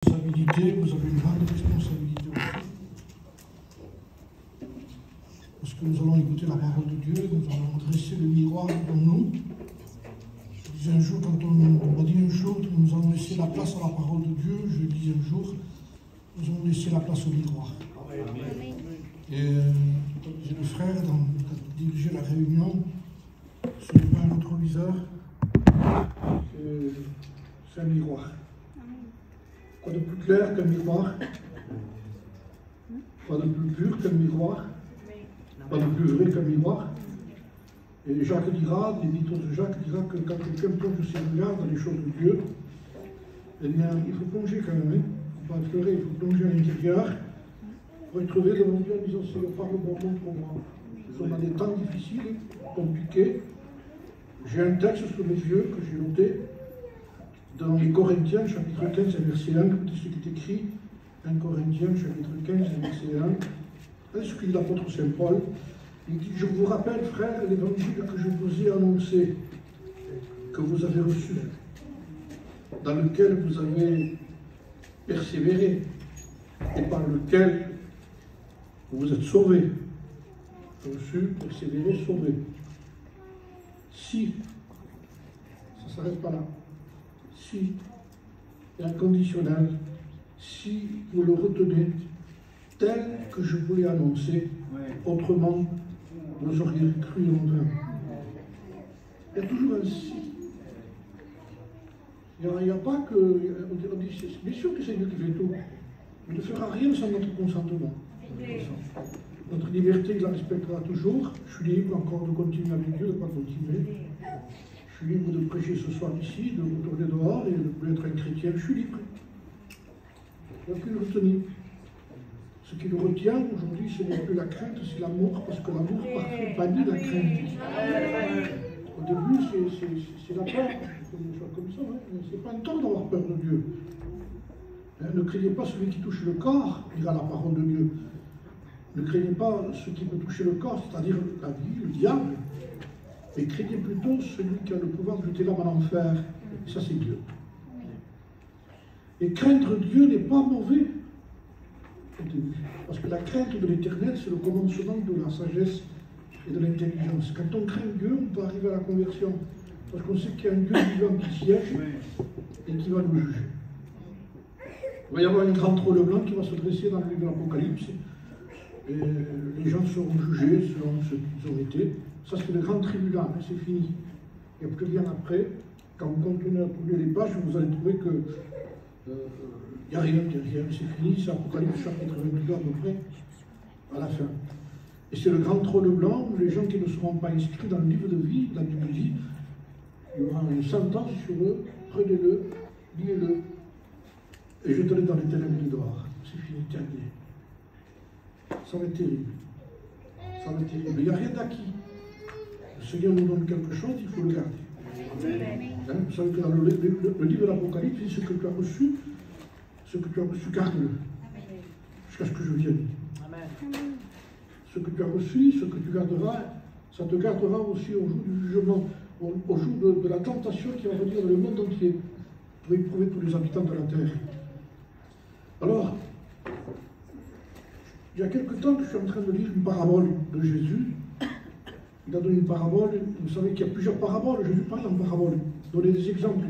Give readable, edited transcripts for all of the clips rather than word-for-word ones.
Responsabilité, vous avez une grande responsabilité aussi. Parce que nous allons écouter la parole de Dieu, nous allons dresser le miroir devant nous. Je disais un jour, quand on m'a dit un jour, nous allons laisser la place à la parole de Dieu, je dis un jour, nous allons laisser la place au miroir. Amen. Et j'ai le frère qui a dirigé la réunion, ce n'est pas un rétroviseur, c'est un miroir. Quoi de plus clair qu'un miroir? Quoi de plus pur qu'un miroir? Quoi de plus vrai qu'un miroir? Et Jacques dira, l'éditeur de Jacques dira que quand quelqu'un plonge ses regards dans les choses de Dieu, eh bien, il faut plonger quand même, il ne faut pas effleurer, il faut plonger à l'intérieur pour être trouvé devant Dieu en disant Seigneur, parle-moi pour moi. Nous sommes dans des temps difficiles, compliqués. J'ai un texte sous mes yeux que j'ai noté dans les Corinthiens, chapitre 15, verset 1, écoutez ce qui est écrit, 1 Corinthiens, chapitre 15, verset 1, ce que dit l'apôtre Saint Paul. Il dit, je vous rappelle, frères, l'évangile que je vous ai annoncé, que vous avez reçu, dans lequel vous avez persévéré, et par lequel vous êtes sauvés. Reçu, persévéré, sauvé. Si, ça ne s'arrête pas là. Si, et inconditionnel, si vous le retenez tel que je vous l'ai annoncé, autrement, vous auriez cru en vain. Il y a toujours un si. Il n'y a pas que. On dit, bien sûr que c'est Dieu qui fait tout, mais il ne fera rien sans notre consentement. Notre liberté, il la respectera toujours. Je suis libre encore de continuer avec Dieu, de ne pas continuer. Je suis libre de prêcher ce soir ici, de retourner dehors et de ne plus être un chrétien. Je suis libre. Il n'y a plus de retenir. Ce qui le retient aujourd'hui, ce n'est plus la crainte, c'est l'amour, parce que l'amour parfait bannit la crainte. Au début, c'est la peur, comme ça, hein. C'est pas un tort d'avoir peur de Dieu. Hein, ne craignez pas celui qui touche le corps, dira la parole de Dieu. Ne craignez pas ce qui peut toucher le corps, c'est-à-dire la vie, le diable. Mais craignez plutôt celui qui a le pouvoir de jeter l'âme en enfer. Et ça, c'est Dieu. Et craindre Dieu n'est pas mauvais. Parce que la crainte de l'éternel, c'est le commencement de la sagesse et de l'intelligence. Quand on craint Dieu, on peut arriver à la conversion. Parce qu'on sait qu'il y a un Dieu vivant qui siège et qui va nous juger. Il va y avoir un grand trône blanc qui va se dresser dans le livre de l'Apocalypse. Et les gens seront jugés selon ce qu'ils ont été. Ça, c'est le grand tribunal, c'est fini. Il n'y a plus rien après. Quand vous continuez à trouver les pages, vous allez trouver que il n'y a rien, c'est fini. C'est Apocalypse chapitre 22 à peu près, à la fin. Et c'est le grand trône blanc où les gens qui ne seront pas inscrits dans le livre de vie, la Bible dit, il y aura une sentence sur eux, prenez-le, liez-le, et jetez-le dans les ténèbres du dehors. C'est fini, terminé. Ça va être terrible. Ça va être terrible. Il n'y a rien d'acquis. Le Seigneur nous donne quelque chose, il faut le garder. Hein, vous savez que dans le livre de l'Apocalypse, il dit ce que tu as reçu, garde-le. Jusqu'à ce que je vienne. Ce que tu as reçu, ce que tu garderas, ça te gardera aussi au jour du jugement, au jour de la tentation qui va venir dans le monde entier, pour éprouver tous les habitants de la terre. Alors, il y a quelque temps que je suis en train de lire une parabole de Jésus. Il a donné une parabole. Vous savez qu'il y a plusieurs paraboles. Jésus parle en parabole. Donner des exemples.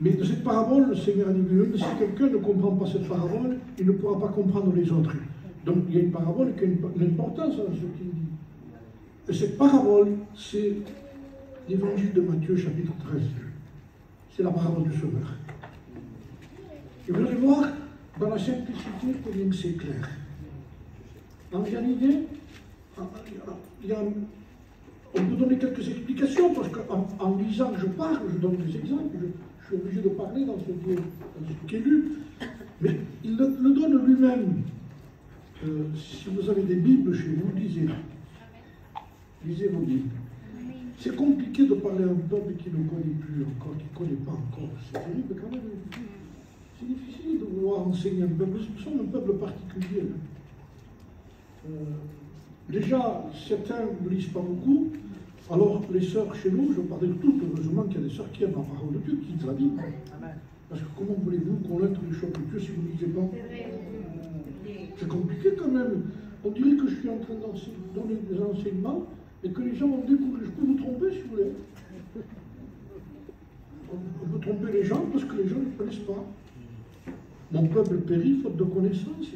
Mais de cette parabole, le Seigneur a dit lui-même, si quelqu'un ne comprend pas cette parabole, il ne pourra pas comprendre les autres. Donc il y a une parabole qui a une importance dans ce qu'il dit. Et cette parabole, c'est l'évangile de Matthieu, chapitre 13. C'est la parabole du Sauveur. Et vous allez voir, dans la simplicité, combien c'est clair. En réalité, on peut donner quelques explications, parce qu'en lisant, je parle, je donne des exemples, je suis obligé de parler dans ce qui est lu, mais il le donne lui-même. Si vous avez des Bibles chez vous, lisez-les. Lisez vos Bibles. C'est compliqué de parler à un peuple qui ne connaît plus encore, qui ne connaît pas encore. C'est terrible quand même. C'est difficile de vouloir enseigner un peuple. Nous sommes un peuple particulier. Déjà, certains ne lisent pas beaucoup. Alors, les sœurs chez nous, je parle de toutes, heureusement qu'il y a des sœurs qui aiment la parole de Dieu, qui lisent la Bible. Parce que comment voulez-vous connaître les choses de Dieu si vous ne lisez pas? C'est compliqué quand même. On dirait que je suis en train de donner des enseignements et que les gens vont découvrir. Je peux vous tromper si vous voulez. On peut tromper les gens parce que les gens ne connaissent pas. Mon peuple périt faute de connaissance.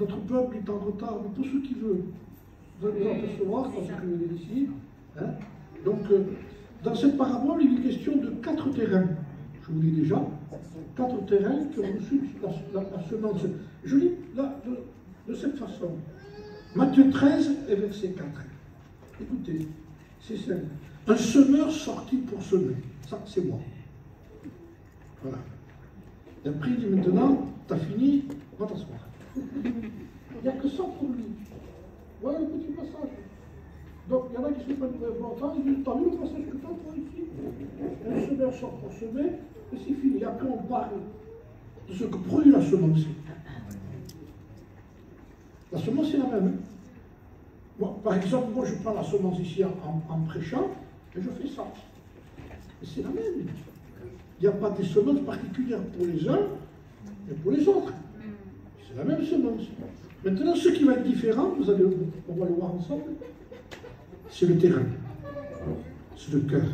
Notre peuple est en retard, mais pour ceux qui veulent. Vous allez vous en apercevoir quand je vais ici. Hein? Donc, dans cette parabole, il est question de 4 terrains. Je vous dis déjà, 4 terrains qui ont reçu la semence. Je lis là, de cette façon. Matthieu 13 et verset 4. Écoutez, c'est simple. Un semeur sorti pour semer. Ça, c'est moi. Voilà. Et après, il dit maintenant, t'as fini, va t'asseoir. Il n'y a que ça pour lui. Voilà le petit passage. Donc, il y en a qui se prennent pour important. Ils disent, t'as vu le passage que tu as, toi, ici? Un semeur sort pour semer, et c'est fini. Et après, on parle de ce que produit la semence. La semence, c'est la même. Hein? Moi, par exemple, moi, je prends la semence ici en prêchant, et je fais ça. Et c'est la même. Il n'y a pas des semences particulières pour les uns et pour les autres. C'est la même semence. Maintenant, ce qui va être différent, on va le voir ensemble, c'est le terrain. C'est le cœur.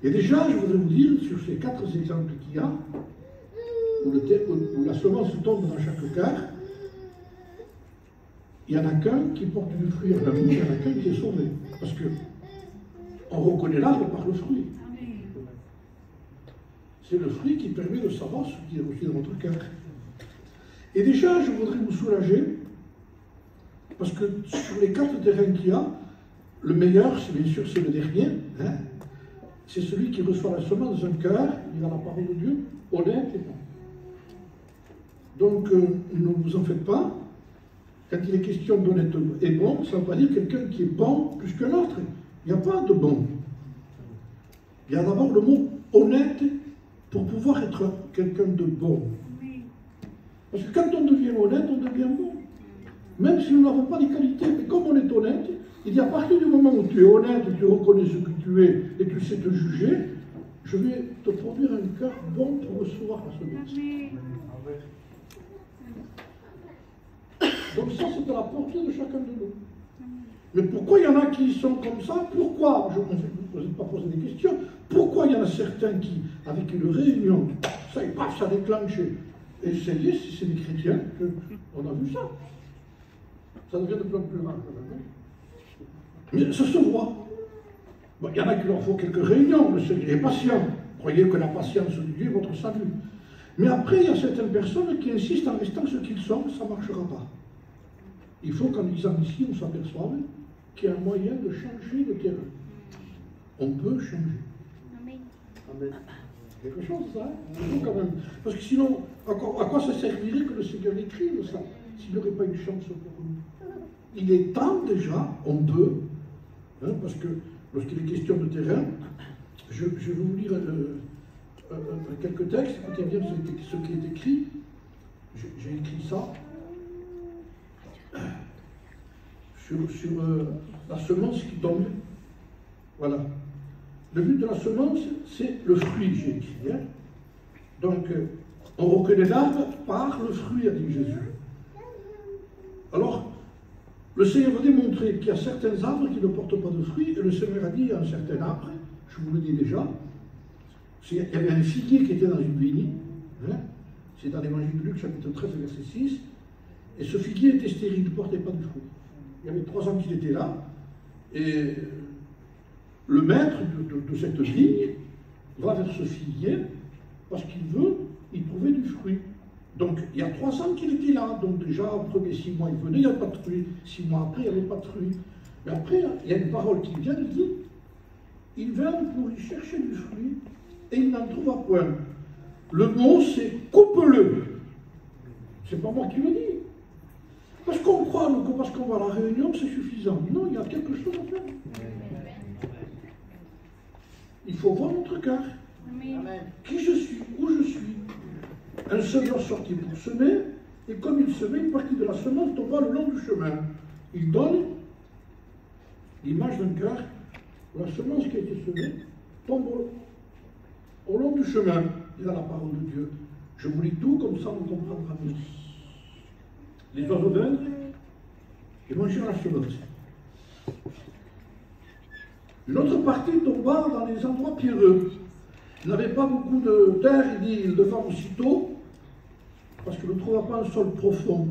Et déjà, je voudrais vous dire, sur ces 4 exemples qu'il y a, où la semence tombe dans chaque cœur, il n'y en a qu'un qui porte du fruit en amour, il y en a qu'un qui est sauvé. Parce que on reconnaît l'arbre par le fruit. C'est le fruit qui permet de savoir ce qui est reçu dans votre cœur. Et déjà, je voudrais vous soulager, parce que sur les 4 terrains qu'il y a, le meilleur, c'est bien sûr, c'est le dernier. Hein? C'est celui qui reçoit la semence dans un cœur, il a la parole de Dieu, honnête et bon. Donc, ne vous en faites pas. Quand il est question d'honnête et bon, ça ne veut pas dire quelqu'un qui est bon plus qu'un autre. Il n'y a pas de bon. Il y a d'abord le mot honnête pour pouvoir être quelqu'un de bon. Parce que quand on devient honnête, on devient bon. Même si nous n'avons pas les qualités, mais comme on est honnête, il dit à partir du moment où tu es honnête, tu reconnais ce que tu es et tu sais te juger, je vais te produire un cœur bon pour recevoir la semence. Donc ça, c'est à la portée de chacun de nous. Mais pourquoi il y en a qui sont comme ça? Pourquoi? Je ne vais pas poser des questions. Pourquoi il y en a certains qui, avec une réunion, ça, paf, ça déclenche. Et si c'est des chrétiens, on a vu ça. Ça devient de plus en plus rare. Mais ça se voit. Bon, il y en a qui leur faut quelques réunions, le Seigneur est patient. Croyez que la patience de Dieu est votre salut. Mais après, il y a certaines personnes qui insistent en restant ce qu'ils sont, ça ne marchera pas. Il faut qu'en lisant ici, on s'aperçoive qu'il y a un moyen de changer de terrain. On peut changer. Amen. Amen. Quelque chose, ça, il faut quand même. Parce que sinon, à quoi ça servirait que le Seigneur écrive ça, s'il n'aurait pas une chance pour nous? Il est temps déjà, on peut, hein, parce que lorsqu'il est question de terrain, je vais vous lire quelques textes, écoutez bien ce qui est écrit. J'ai écrit ça sur la semence qui tombe. Voilà. Le but de la semence, c'est le fruit, j'ai écrit. Hein. Donc, on reconnaît l'arbre par le fruit, a dit Jésus. Alors, le Seigneur va démontrer qu'il y a certains arbres qui ne portent pas de fruits, et le Seigneur a dit à un certain arbre, je vous le dis déjà, il y avait un figuier qui était dans une vigne, hein, c'est dans l'évangile de Luc, chapitre 13, verset 6, et ce figuier était stérile, il ne portait pas de fruits. Il y avait 3 ans qu'il était là, et le maître de cette vigne va vers ce figuier parce qu'il veut y trouver du fruit. Donc il y a 3 ans qu'il était là, donc déjà au premier 6 mois il venait, il n'y avait pas de fruit. 6 mois après, il n'y avait pas de fruit. Mais après, il y a une parole qui vient, il dit, il vint pour y chercher du fruit et il n'en trouva point. Le mot c'est coupe-le. C'est pas moi qui le dis. Parce qu'on croit, nous, que parce qu'on va à la réunion, c'est suffisant. Non, il y a quelque chose à faire. Il faut voir notre cœur. Qui je suis, où je suis. Un semeur sorti pour semer, et comme il semait, une partie de la semence tomba le long du chemin. Il donne l'image d'un cœur où la semence qui a été semée tombe Au long du chemin, il y a la parole de Dieu. Je vous lis tout, comme ça on comprendra mieux. Les oiseaux vinrent et mangèrent la semence. Une autre partie tomba dans les endroits pierreux. Il n'avait pas beaucoup de terre, il dit, il devint aussitôt, parce qu'il ne trouva pas un sol profond.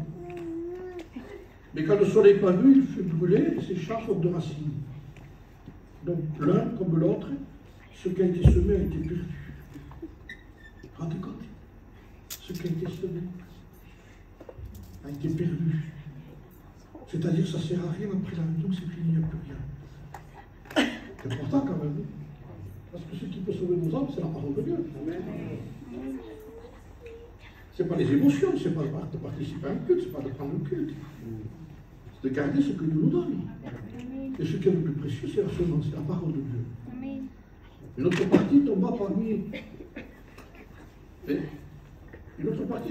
Mais quand le soleil parut, il fut brûlé et sécha faute de racines. Donc l'un comme l'autre, ce qui a été semé a été perdu. Rendez compte? Ce qui a été semé a été perdu. C'est-à-dire que ça ne sert à rien après la réunion, c'est fini, il n'y a plus rien. C'est important quand même. Parce que ce qui peut sauver nos âmes, c'est la parole de Dieu. Ce n'est pas les émotions, ce n'est pas de participer à un culte, ce n'est pas de prendre le culte. C'est de garder ce que Dieu nous donne. Et ce qui est le plus précieux, c'est la semence, c'est la parole de Dieu. Une autre partie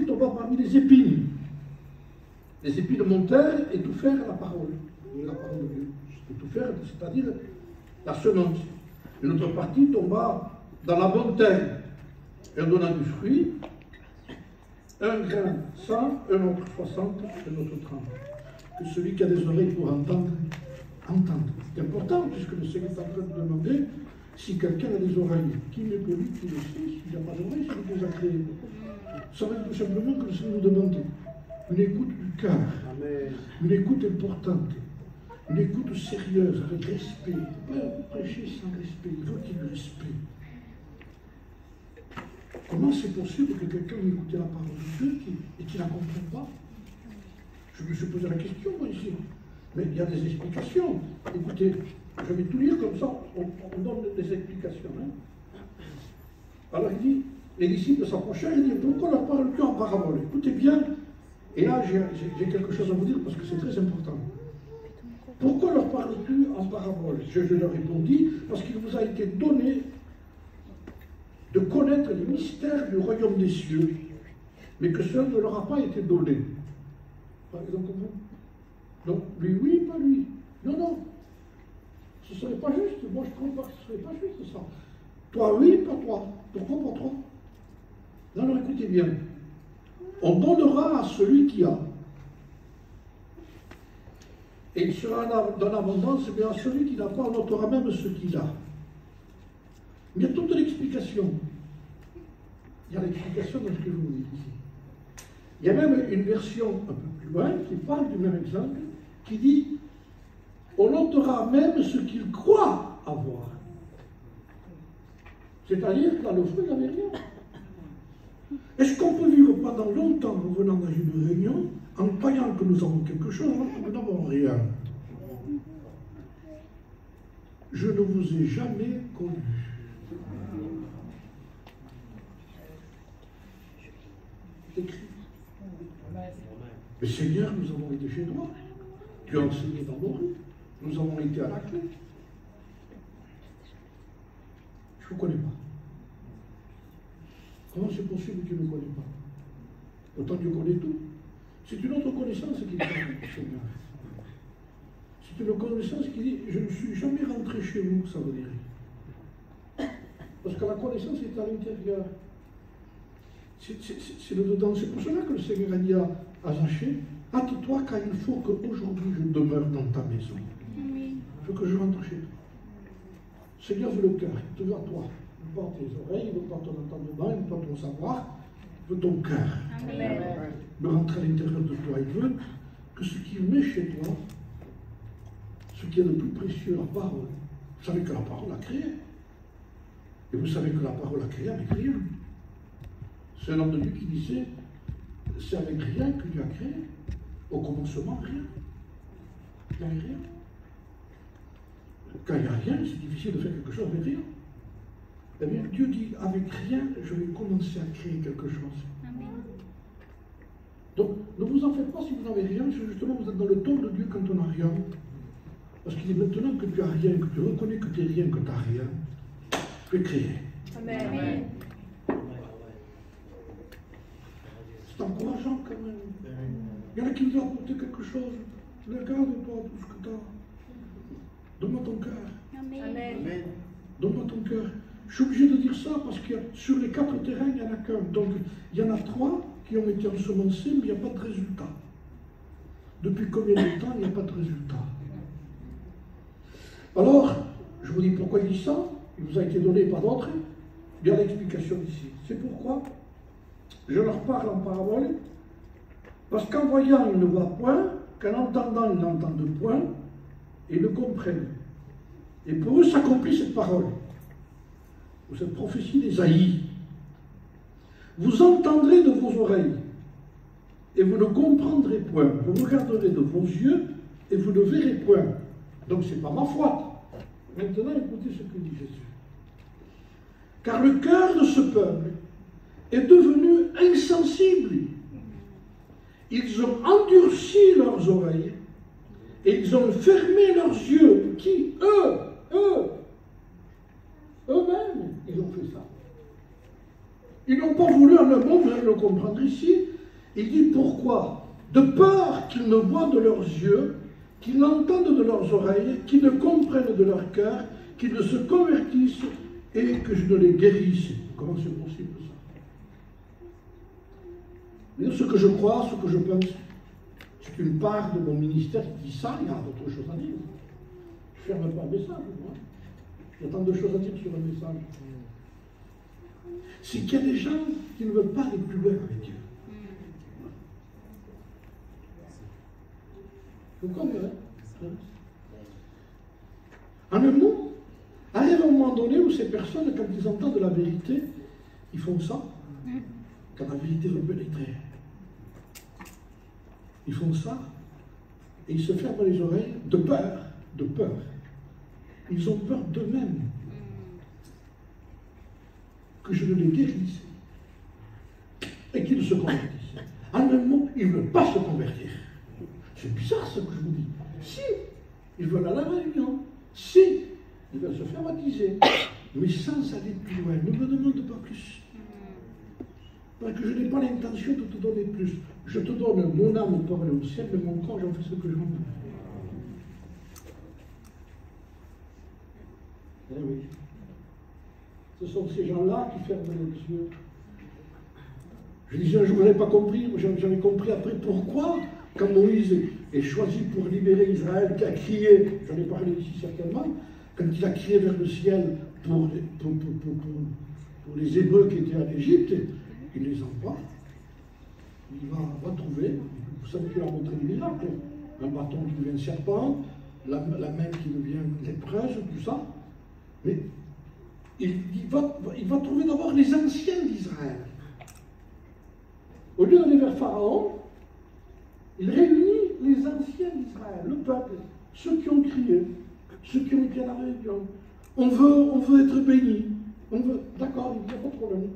tomba parmi les épines. Les épines montèrent et étouffèrent la parole de Dieu. Étouffèrent, c'est-à-dire la semence. Une autre partie tomba dans la bonne terre, et donna du fruit, un grain 100, un autre 60, un autre 30. Que celui qui a des oreilles pour entendre, entende. C'est important, puisque le Seigneur est en train de demander si quelqu'un a des oreilles. Qui n'est que lui qui le sait? S'il n'a pas d'oreilles, c'est lui qui les a créées. Ça veut dire tout simplement que le Seigneur nous demande une écoute du cœur, une écoute importante, une écoute sérieuse, avec respect. Il ne peut pas prêcher sans respect, il faut qu'il y ait du respect. Comment c'est possible que quelqu'un ait écouté la parole de Dieu et qu'il ne la comprenne pas? Je me suis posé la question, moi, ici. Mais il y a des explications. Écoutez, je vais tout lire comme ça, on donne des explications. Hein. Alors il dit, les disciples s'approchèrent et disent, pourquoi leur parles-tu en parabole? Écoutez bien, et là j'ai quelque chose à vous dire parce que c'est très important. Pourquoi leur parles-tu en parabole? Je leur répondis, parce qu'il vous a été donné de connaître les mystères du royaume des cieux, mais que cela ne leur a pas été donné. Par exemple, vous. Donc, lui, oui, pas lui. Non, non. Ce ne serait pas juste. Moi, je ne trouve pas que ce ne serait pas juste, ça. Toi, oui, pas toi. Pourquoi pas toi? Non, non, écoutez bien. On donnera à celui qui a. Et il sera dans l'abondance, mais à celui qui n'a pas, on notera même ce qu'il a. Il y a toute l'explication. Il y a l'explication dans ce que je vous dis ici. Il y a même une version un peu plus loin qui parle du même exemple, qui dit on notera même ce qu'il croit avoir. C'est-à-dire que dans le feu, il n'y avait rien. Est-ce qu'on peut vivre pendant longtemps en venant dans une réunion en croyant que nous avons quelque chose alors que nous n'avons rien? Je ne vous ai jamais connu. C'est écrit. Mais Seigneur, nous avons été chez toi. Tu as enseigné dans nos rues. Nous avons été à la clé. Je ne vous connais pas. Comment c'est possible que tu ne me connais pas? Autant Dieu connaît tout. C'est une autre connaissance qui parle, Seigneur. C'est une connaissance qui dit je ne suis jamais rentré chez vous, ça veut dire. Parce que la connaissance est à l'intérieur. C'est le dedans. C'est pour cela que le Seigneur a dit à Zachée, hâte-toi car il faut qu'aujourd'hui je demeure dans ta maison. Il faut que je rentre chez toi. Seigneur veut le cœur, il te veut à toi. Il veut pas tes oreilles, il veut pas ton entendement, il veut pas ton savoir, il veut ton cœur. Il veut rentrer à l'intérieur de toi. Il veut que ce qu'il met chez toi, ce qui est le plus précieux, la parole. Vous savez que la parole a créé. Et vous savez que la parole a créé avec rien. C'est un homme de Dieu qui disait, c'est avec rien que Dieu a créé. Au commencement, rien. Il n'y avait rien. Quand il n'y a rien, c'est difficile de faire quelque chose avec rien. Eh bien, Dieu dit, avec rien, je vais commencer à créer quelque chose. Amen. Donc, ne vous en faites pas si vous n'avez rien, justement, vous êtes dans le temps de Dieu quand on n'a rien. Parce qu'il est maintenant que tu as rien, que tu reconnais que tu n'es rien, que tu n'as rien, tu es créé. Amen. Amen. C'est encourageant quand même. Il y en a qui nous ont apporté quelque chose. Regarde-toi tout ce que tu as. Donne-moi ton cœur. Amen. Donne-moi ton cœur. Je suis obligé de dire ça parce que sur les 4 terrains, il n'y en a qu'un. Donc, il y en a 3 qui ont été ensemencés, mais il n'y a pas de résultat. Depuis combien de temps il n'y a pas de résultat? Alors, je vous dis pourquoi il dit ça. Il vous a été donné par d'autres. Il y a l'explication ici. C'est pourquoi je leur parle en parabole. Parce qu'en voyant, ils ne voient point, qu'en entendant, ils n'entendent point, et ils ne comprennent. Et pour eux s'accomplit cette parole, ou cette prophétie d'Ésaïe. Vous entendrez de vos oreilles, et vous ne comprendrez point. Vous regarderez de vos yeux, et vous ne verrez point. Donc ce n'est pas ma faute. Maintenant, écoutez ce que dit Jésus. Car le cœur de ce peuple est devenu insensible. Ils ont endurci leurs oreilles, et ils ont fermé leurs yeux. Qui? Eux-mêmes, ils ont fait ça. Ils n'ont pas voulu, en un mot, vous allez le comprendre ici, il dit pourquoi? De peur qu'ils ne voient de leurs yeux, qu'ils n'entendent de leurs oreilles, qu'ils ne comprennent de leur cœur, qu'ils ne se convertissent et que je ne les guérisse. Comment c'est possible ça? Mais ce que je crois, ce que je pense, c'est une part de mon ministère qui dit ça, il y a d'autres choses à dire. Je ne ferme pas le message, moi. Il y a tant de choses à dire sur le message. C'est qu'il y a des gens qui ne veulent pas aller plus loin avec Dieu. Vous comprenez? En un mot, arrive à un moment donné où ces personnes, quand ils entendent la vérité, ils font ça. Quand la vérité veut pénétrer. Ils font ça et ils se ferment les oreilles de peur, de peur. Ils ont peur d'eux-mêmes. Que je ne les guérisse et qu'ils se convertissent. En un mot, ils ne veulent pas se convertir. C'est bizarre ce que je vous dis. Si, ils veulent aller à la réunion. Si, ils veulent se faire baptiser. Mais sans aller plus loin. Ne me demande pas plus. Parce que je n'ai pas l'intention de te donner plus. Je te donne mon âme pour aller au ciel, mais mon corps, j'en fais ce que je veux. Eh oui. Ce sont ces gens-là qui ferment les yeux. Je disais un jour, je n'avais pas compris, j'avais compris après pourquoi, quand Moïse est choisi pour libérer Israël, qui a crié, j'en ai parlé ici certainement, quand il a crié vers le ciel pour les Hébreux qui étaient en Égypte, il les envoie, il va retrouver, vous savez qu'il a montré des miracles, un bâton qui devient serpent, la main qui devient lépreuse, tout ça, mais il va trouver d'abord les anciens d'Israël. Au lieu d'aller vers Pharaon, il réunit les anciens d'Israël, le peuple, ceux qui ont crié, ceux qui ont été à la réunion. On veut être bénis. D'accord, il n'y a pas de problème.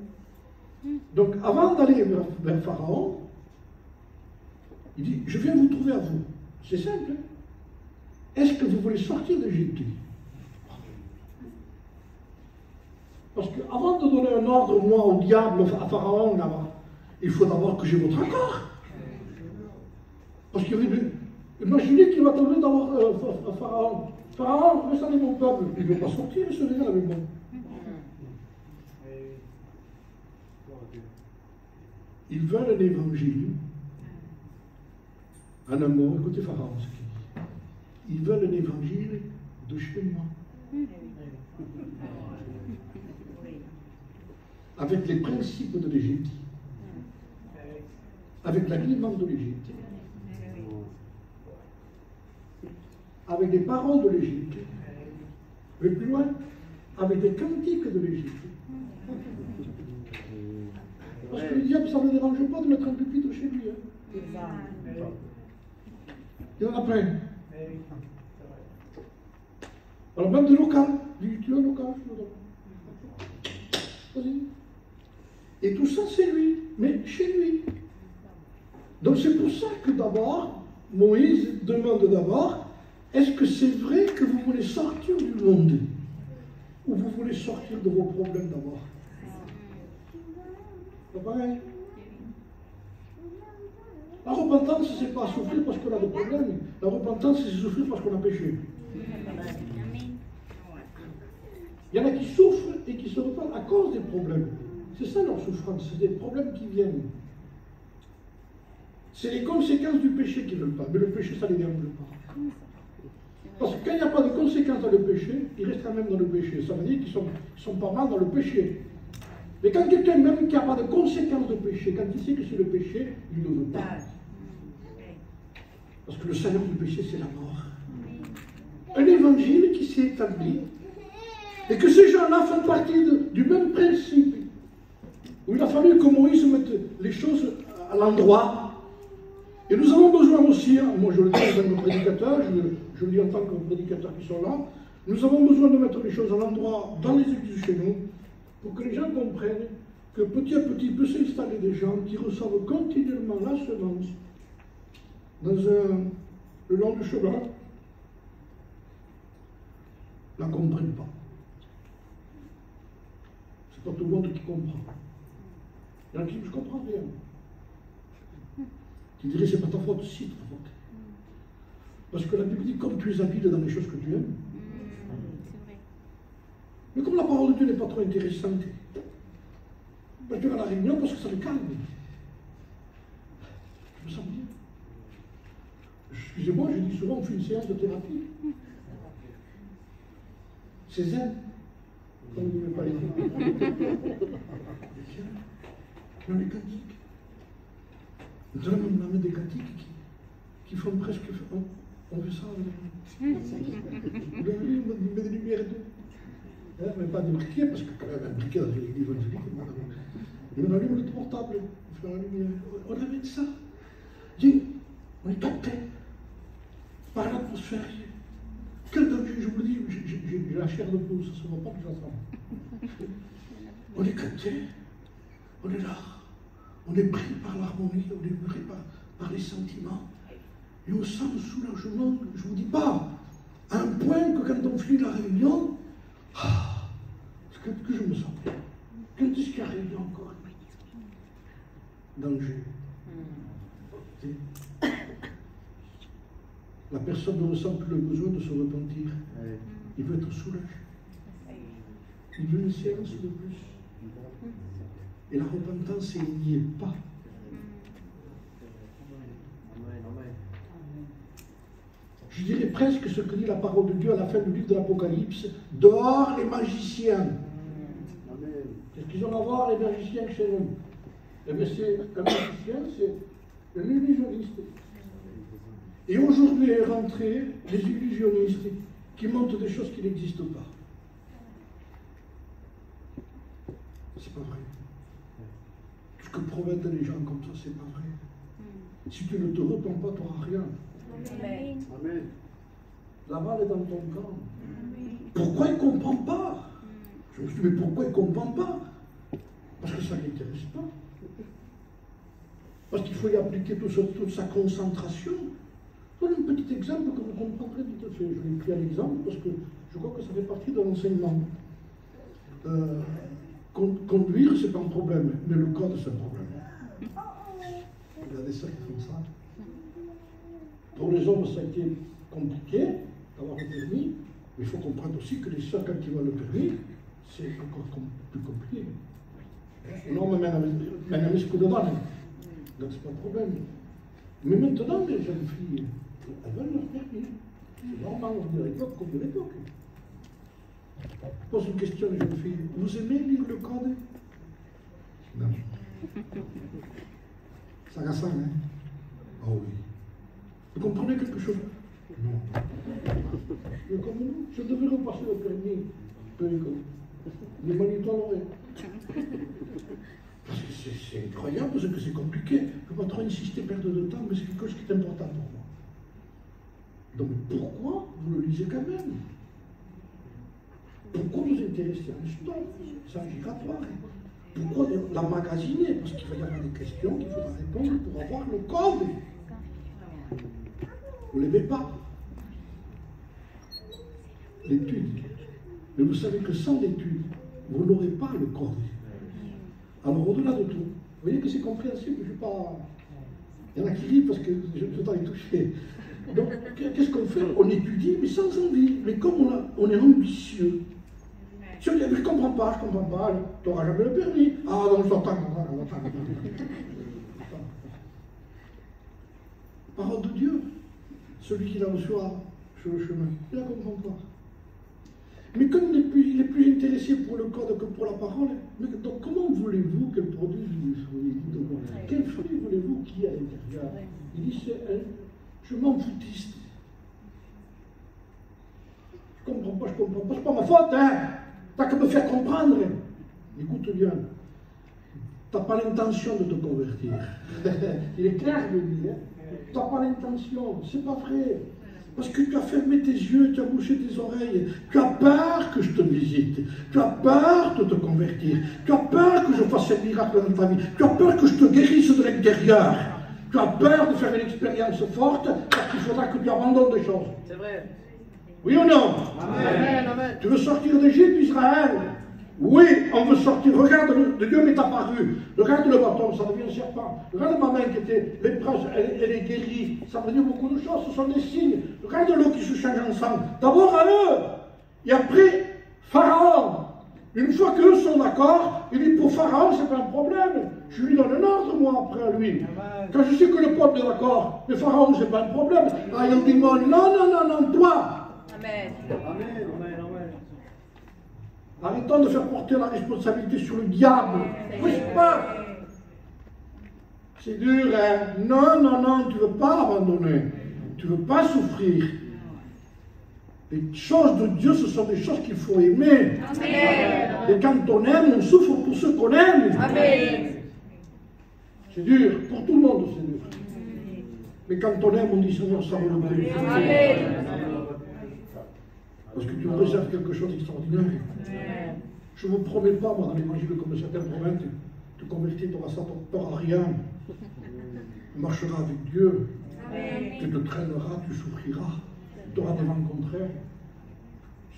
Donc, avant d'aller vers Pharaon, il dit, je viens vous trouver à vous. C'est simple. Est-ce que vous voulez sortir d'Égypte? Parce qu'avant de donner un ordre, moi, au diable, à Pharaon, là-bas, il faut d'abord que j'ai votre accord. Parce que, imaginez qu'il va tomber dans Pharaon. Pharaon, laisse aller mon peuple. Il ne veut pas sortir, il se regarde avec moi. Ils veulent un évangile. En un mot, écoutez Pharaon ce qu'il dit. Ils veulent un évangile de chez moi. Avec les principes de l'Égypte. Avec l'aliment de l'Égypte. Avec les paroles de l'Égypte. Mais plus loin, avec les cantiques de l'Égypte. Parce que le diable, ça ne le dérange pas de mettre un pupitre chez lui. Hein. Il en a plein. Alors même de local. Tu as un local, je le donne. Vas-y. Et tout ça, c'est lui. Mais chez lui. Donc c'est pour ça que d'abord, Moïse demande d'abord, est-ce que c'est vrai que vous voulez sortir du monde? Ou vous voulez sortir de vos problèmes d'abord? C'est pareil. La repentance, ce n'est pas souffrir parce qu'on a des problèmes. La repentance, c'est souffrir parce qu'on a péché. Il y en a qui souffrent et qui se repentent à cause des problèmes. C'est ça leur souffrance, c'est des problèmes qui viennent. C'est les conséquences du péché qu'ils ne veulent pas, mais le péché, ça ne les dérange pas. Parce que quand il n'y a pas de conséquences dans le péché, ils restent quand même dans le péché. Ça veut dire qu'ils sont pas mal dans le péché. Mais quand quelqu'un même qui n'a pas de conséquences de péché, quand il sait que c'est le péché, il ne le veut pas. Parce que le salaire du péché, c'est la mort. Un évangile qui s'est établi, et que ces gens-là font partie du même principe, où il a fallu que Moïse mette les choses à l'endroit. Et nous avons besoin aussi, moi je le dis en tant que prédicateur, je le dis en tant que prédicateur qui sont là, nous avons besoin de mettre les choses à l'endroit dans les églises chez nous, pour que les gens comprennent que petit à petit peut s'installer des gens qui reçoivent continuellement la semence dans le long du chemin, ne la comprennent pas. C'est pas tout le monde qui comprend. Il y en a qui disent, je comprends rien. Qui dirait, c'est pas ta faute, si, ta faute. Parce que la Bible dit, comme tu es habile dans les choses que tu aimes. Mais comme la parole de Dieu n'est pas trop intéressante, ben, je vais à la réunion parce que ça me calme. Je me sens bien. Excusez-moi, je dis souvent, on fait une séance de thérapie. C'est zen. Comme vous ne pouvez pas les dans les cantiques. Nous allons nous mettre des cantiques qui font presque. On veut ça. On met des lumières d'eau. Mais pas des briquets, parce que quand même un briquet dans une église évangélique, on allume le portable, on fait la lumière. On amène ça. On est capté par l'atmosphère. Quel danger, je vous le dis, j'ai la chair de poule, ça ne se voit pas que je la sens. On est capté, on est là, on est pris par l'harmonie, on est pris par les sentiments. Et on sent le soulagement, je ne vous dis pas, à un point que quand on finit la réunion, que je me sens bien. Quand est-ce qu'il y a réunion encore? Danger. La personne ne ressent plus le besoin de se repentir. Il veut être soulagé. Il veut une séance de plus. Et la repentance, il n'y est pas. Je dirais presque ce que dit la parole de Dieu à la fin du livre de l'Apocalypse. Dehors les magiciens. Qu'est-ce qu'ils ont à voir les magiciens chez nous? Eh bien, un magicien, c'est un illusionniste. Et aujourd'hui est rentré des illusionnistes qui montrent des choses qui n'existent pas. C'est pas vrai. Ce que promettent les gens comme ça, c'est pas vrai. Si tu ne te repens pas, tu n'auras rien. Amen. Amen. La balle est dans ton camp. Pourquoi il ne comprend pas? Je me suis dit, mais pourquoi il ne comprend pas? Parce que ça ne l'intéresse pas. Parce qu'il faut y appliquer toute sa concentration. Je donne un petit exemple que vous comprendrez tout à fait. Je vais pris un exemple parce que je crois que ça fait partie de l'enseignement. Conduire, c'est pas un problème, mais le code, c'est un problème. Regardez ça qui font ça. Pour les hommes, ça a été compliqué d'avoir le permis, mais il faut comprendre aussi que les sœurs, quand ils veulent le permis, c'est encore plus compliqué. Non, mais maintenant, c'est coup de balle. Donc, c'est pas un problème. Mais maintenant, les jeunes filles, elles veulent leur permis. C'est normal, on dit à l'époque comme de l'époque. Je pose une question aux jeunes filles. Vous aimez lire le code? Non. Ça agaçant, hein? Ah oui. Vous comprenez quelque chose? Non. Mais comme nous, je devrais repasser le permis. Les moniteurs l'auraient. C'est incroyable parce que c'est compliqué. Je ne peux pas trop insister, perdre de temps, mais c'est quelque chose qui est important pour moi. Donc pourquoi vous le lisez quand même? Pourquoi vous intéressez à un stop? C'est un giratoire. Pourquoi la magasiner? Parce qu'il va y avoir des questions qu'il faudra répondre pour avoir le code. Vous ne l'aimez pas? L'étude. Mais vous savez que sans l'étude, vous n'aurez pas le code. Alors au-delà de tout, vous voyez que c'est compréhensible, je ne suis pas... Il y en a qui rient parce que je dois les toucher. Donc qu'est-ce qu'on fait? On étudie, mais sans envie. Mais comme on est ambitieux, Si on dit, je ne comprends pas, tu n'auras jamais le permis. Ah non, j'entends. Parole de Dieu, celui qui la reçoit sur le chemin, il ne la comprend pas. Mais comme il est plus intéressé pour le code que pour la parole, donc comment voulez-vous qu'elle produise du fruit? Quel fruit voulez-vous qu'il y ait à l'intérieur? Il dit, je m'en foutiste. Je comprends pas, c'est pas ma faute, hein. T'as qu'à me faire comprendre. Écoute bien, t'as pas l'intention de te convertir. Il est clair, je le dis, hein. T'as pas l'intention, c'est pas vrai. Parce que tu as fermé tes yeux, tu as bouché tes oreilles, tu as peur que je te visite, tu as peur de te convertir, tu as peur que je fasse un miracle dans ta vie, tu as peur que je te guérisse de l'intérieur, tu as peur de faire une expérience forte parce qu'il faudra que tu abandonnes des choses. C'est vrai. Oui ou non? Amen. Amen. Tu veux sortir d'Égypte, d'Israël? Oui, on veut sortir. Regarde, Dieu m'est apparu. Regarde le bâton, ça devient un serpent. Regarde ma main qui était lépreuse, elle est guérie. Ça veut dire beaucoup de choses, ce sont des signes. Regarde l'eau qui se change ensemble. D'abord à eux. Et après, Pharaon. Une fois qu'eux sont d'accord, il dit pour Pharaon, c'est pas un problème. Je lui donne un ordre, moi, après à lui. Quand je sais que le peuple est d'accord, mais Pharaon, c'est pas un problème. Ah, il dit, moi, non, toi. Amen. Amen. Arrêtons de faire porter la responsabilité sur le diable. Oui, pas. C'est dur, hein? Non, tu ne veux pas abandonner. Tu ne veux pas souffrir. Les choses de Dieu, ce sont des choses qu'il faut aimer. Amen. Et quand on aime, on souffre pour ceux qu'on aime. Amen. C'est dur, pour tout le monde, c'est dur. Mais quand on aime, on dit Seigneur, ça vaut le coup. Amen. Parce que tu me réserves quelque chose d'extraordinaire. Je ne vous promets pas, moi, dans l'évangile, comme certains promettent, te convertir, tu auras ça, tu n'auras rien. Tu marcheras avec Dieu. Tu te traîneras, tu souffriras. Tu auras des vents contraires.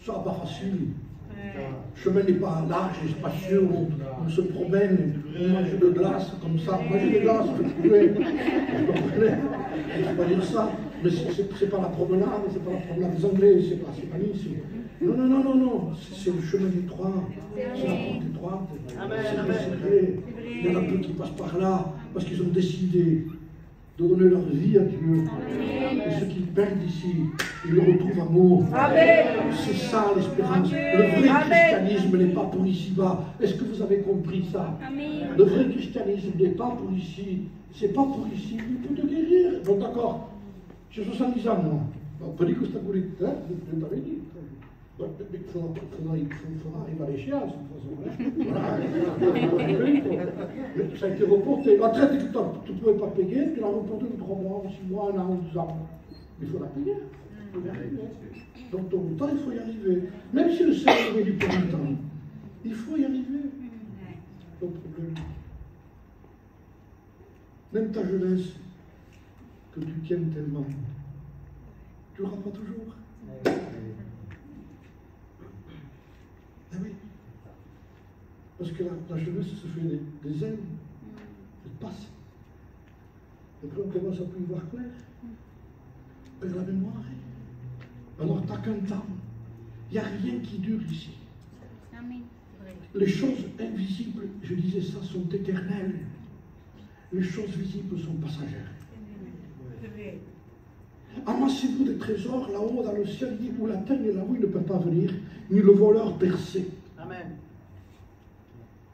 Ça n'est pas facile. Le chemin n'est pas large et spacieux, on se promène, on mange de glace comme ça. Manger de glace, vous pouvez. Je ne peux pas dire ça, mais ce n'est pas la promenade, c'est pas la promenade des Anglais, c'est pas Nice. Non, c'est le chemin étroit, c'est la porte étroite, c'est serré. Il y en a peu qui passent par là parce qu'ils ont décidé de donner leur vie à Dieu. Et ceux qui perdent ici, ils le retrouvent à mort. C'est ça l'espérance. Le vrai christianisme n'est pas pour ici-bas. Est-ce que vous avez compris ça? Amen. Le vrai christianisme n'est pas pour ici. C'est pas pour ici. Il peut te guérir. Bon, d'accord. J'ai 70 ans, moi. On peut dire que c'est un coulis. Je t'avais dit. Il faudra arriver à l'échéance, de toute façon. Ça a été reporté. La traite que tu ne pouvais pas payer, tu l'as reporté de 3 mois, 6 mois, 1 an, 2 ans. Il faut la payer. Il faut y arriver. Donc, tôt ou tard, il faut y arriver. Même si le Seigneur est du pour un temps, il faut y arriver. Pas de problème. Même ta jeunesse, que tu tiennes tellement, tu n'auras pas toujours. Ah oui. Parce que la jeunesse se fait des ailes, elle passe. Et puis on commence à plus y voir clair. Perd la mémoire. Alors t'as qu'un temps. Il n'y a rien qui dure ici. Les choses invisibles, je disais ça, sont éternelles. Les choses visibles sont passagères. Amassez-vous des trésors là-haut dans le ciel, dit où la terre et la rouille ne peuvent pas venir, ni le voleur percer. Amen.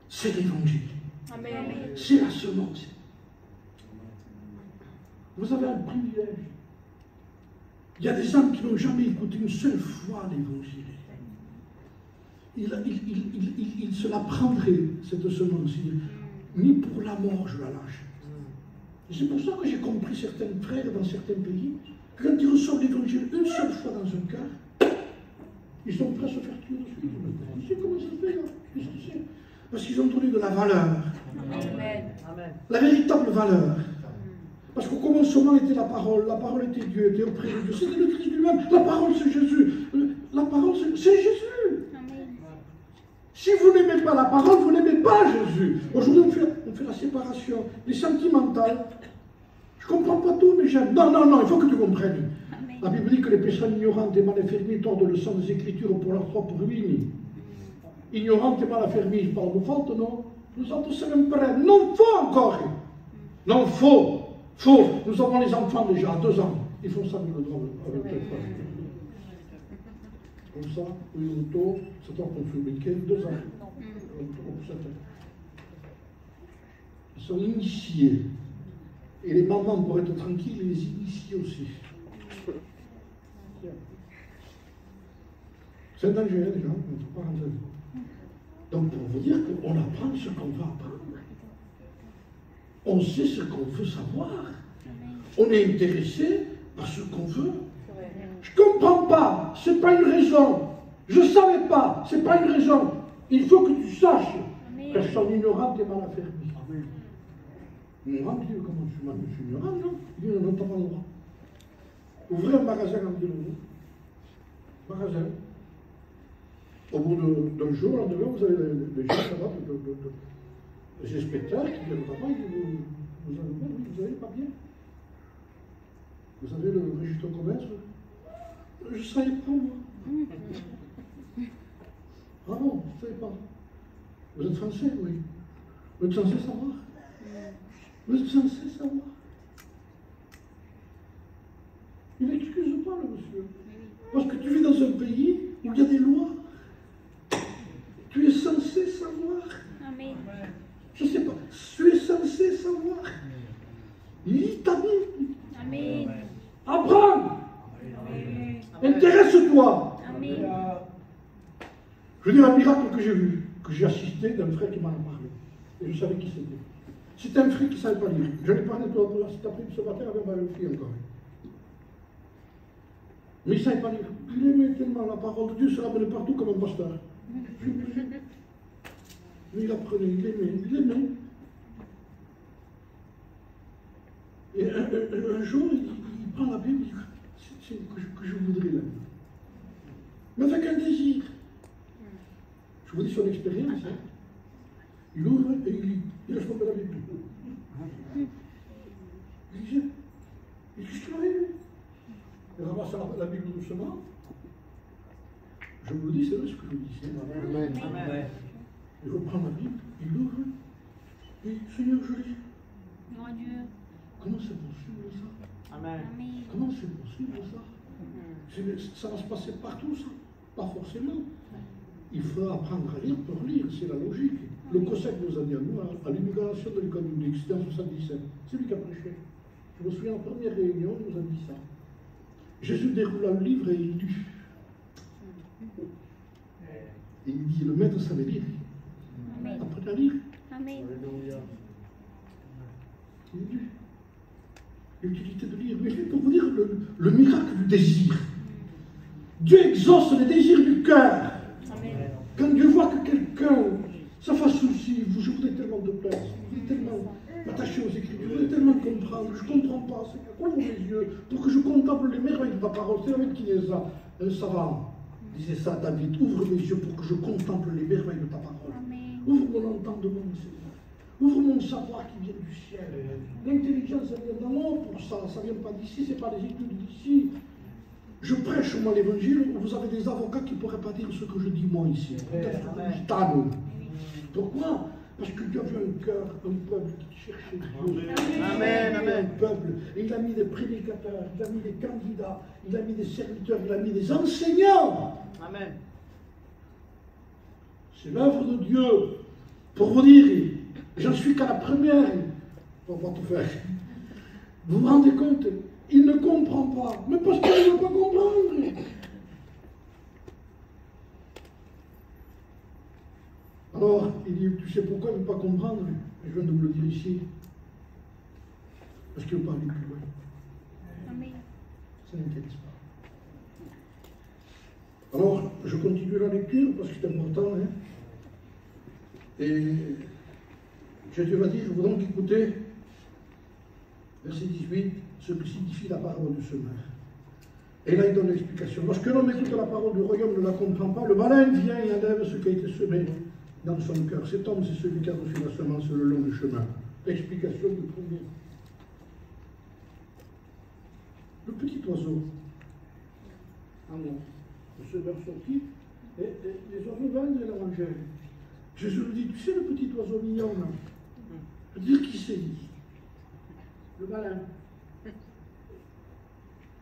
C'est l'évangile. C'est la semence. Vous avez un privilège. Il y a des âmes qui n'ont jamais écouté une seule fois l'évangile. Il se la prendrait, cette semence. Ni pour la mort, je la lâche. Et c'est pour ça que j'ai compris certains frères dans certains pays. Quand ils reçoivent l'évangile une seule fois dans un cœur, ils sont prêts à se faire tuer dessus. Ils savent comment ça se fait, là. Qu'est-ce que c'est? Parce qu'ils ont donné de la valeur. Amen. La véritable valeur. Parce qu'au commencement était la parole était Dieu, était auprès de Dieu. C'était le Christ lui-même. La parole, c'est Jésus. La parole, c'est Jésus. Amen. Si vous n'aimez pas la parole, vous n'aimez pas Jésus. Aujourd'hui, on fait la séparation. Les sentimentales. Je ne comprends pas tout, mais j'aime. Non, il faut que tu comprennes. Amen. La Bible dit que les personnes ignorantes et mal informées tordent le sang des Écritures pour leur propre ruine. ignorante e mal affermita, parlo forte, non? Nous sommes tous même prêts. Non, faut encore. Non, faut. Nous avons les enfants déjà à 2 ans. Ils font ça avec le droit avec le frère. Comme ça, oui, l'auto, c'est toi qu'on fait le week-end, 2 ans. Ils sont initiés. Et les mamans, pour être tranquilles, les initient aussi. C'est un danger, les gens, on ne peut pas rentrer. Donc, pour vous dire qu'on apprend ce qu'on va apprendre. On sait ce qu'on veut savoir. On est intéressé par ce qu'on veut. Je ne comprends pas, ce n'est pas une raison. Je ne savais pas, ce n'est pas une raison. Il faut que tu saches. Personne ignorante et mal affermie. Ignorant, il dit, comment je suis ignorant, non? Il dit, non, t'as pas le droit. Ouvrez un magasin en Biélorussie. Magasin. Au bout d'un jour, lendemain, vous avez les gens là-bas, les inspecteurs qui viennent là-bas, ils disent, vous avez bien, oui, vous avez le papier? Vous avez le registre de commerce? Je ne savais pas, moi. Ah bon, je ne savais pas. Vous êtes français, oui. Vous êtes censé savoir. Vous êtes censé savoir. Il n'excuse pas, le monsieur. Parce que tu vis dans un pays où il y a des lois. Tu es censé savoir. Amen. Je ne sais pas. Tu es censé savoir. Lis ta Bible. Amen. Apprends. Intéresse-toi. Amen. Je veux dire un miracle que j'ai vu, que j'ai assisté d'un frère qui m'en a parlé. Et je savais qui c'était. C'était un frère qui ne savait pas lire. Je l'ai parlé de cet après-midi ce matin avec ma fille encore. Mais il ne savait pas lire. Il aimait tellement la parole de Dieu, se la menait partout comme un pasteur. Mais il apprenait, il aimait. Et un jour, il prend la Bible, il dit, c'est que je voudrais là. Mais avec un désir. Je vous dis son expérience. Hein. Il ouvre et il lit. Il laisse tomber la Bible. Il dit, qu'est-ce qu'il arrive? Il ramasse la Bible doucement. Je vous le dis, c'est vrai ce que je vous dis. Amen. Il reprend la Bible, il l'ouvre. Et Seigneur, je lis. Mon Dieu. Comment c'est possible ça? Amen. Comment c'est possible ça? Ça va se passer partout, ça? Pas forcément. Il faut apprendre à lire pour lire, c'est la logique. Le COSEC nous a dit à nous, à l'inauguration de l'école biblique, c'était en 77. C'est lui qui a prêché. Je me souviens, en première réunion, il nous a dit ça. Jésus déroula le livre et il lut. Et il dit, le maître savait lire. Apprenez à lire. Amen. Il lut. L'utilité de lire. Mais pour vous dire le miracle du désir. Dieu exauce les désirs du cœur. Quand Dieu voit que quelqu'un, ça fasse souci, je voudrais tellement te plaire, je voudrais tellement m'attacher aux Écritures, je voudrais tellement comprendre, je ne comprends pas, c'est ouvre mes yeux pour que je contemple les merveilles de ta parole. C'est avec qui est ça? Un savant disait ça à David, ouvre mes yeux pour que je contemple les merveilles de ta parole. Ouvre mon entendement, Seigneur. Ouvre mon savoir qui vient du ciel. L'intelligence, ça vient d'en haut pour ça, ça ne vient pas d'ici, ce n'est pas les études d'ici. Je prêche moi l'évangile où vous avez des avocats qui ne pourraient pas dire ce que je dis moi ici. Stable. Pourquoi? Parce que Dieu a vu un cœur, un peuple qui cherchait Dieu. Amen, amen. Un peuple. Et il a mis des prédicateurs, il a mis des candidats, il a mis des serviteurs, il a mis des enseignants. Amen. C'est l'œuvre de Dieu. Pour vous dire, j'en suis qu'à la première. On va tout faire. Vous vous rendez compte? Il ne comprend pas. Mais parce qu'il ne veut pas comprendre. Alors, il dit, tu sais pourquoi il ne veut pas comprendre? Je viens de vous le dire ici. Parce qu'il ne veut pas aller plus loin. Amen. Ça n'intéresse pas. Alors, je continue la lecture parce que c'est important. Hein. Et Jésus va dire, je veux donc écouter, verset 18, ce que signifie la parole du semeur. Et là, il donne l'explication. Lorsque l'homme écoute la parole du royaume, ne la comprend pas, le malin vient et enlève ce qui a été semé dans son cœur. Cet homme, c'est celui qui a reçu la semence le long du chemin. L'explication du premier. Le petit oiseau. Ah non. Le semeur sortit, Et les oiseaux viennent et la mangent. Jésus lui dit, tu sais le petit oiseau mignon là? Je veux dire qui c'est? Le malin.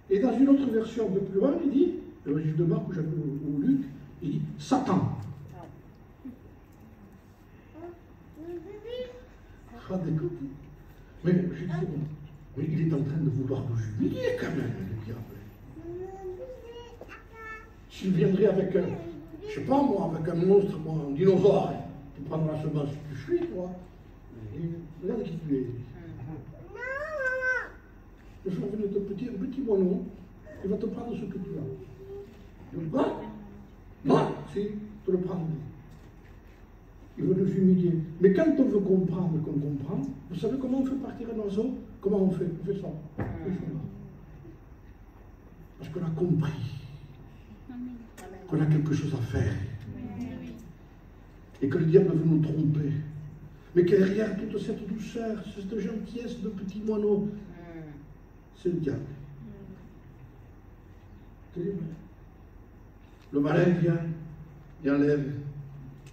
Et dans une autre version un peu plus loin, il dit, le registre de Marc ou Luc, il dit Satan. Ah, d'écoute. Mais je dis, mais il est en train de vouloir nous humilier quand même, le diable. S'il viendrait avec un, je ne sais pas moi, avec un monstre, moi, un dinosaure, tu prends la semence, tu fuis, toi. Et regarde qui tu es. Le jour venu un petit moineau, il va te prendre ce que tu as. Tu veux quoi? Non, si, tu le prends. Il veut nous humilier. Mais quand on veut comprendre qu'on comprend, vous savez comment on fait partir un oiseau? Comment on fait? On fait ça. Parce qu'on a compris qu'on a quelque chose à faire. Et que le diable veut nous tromper. Mais que derrière toute cette douceur, cette gentillesse de petit moineau, c'est le diable. Le malin vient et enlève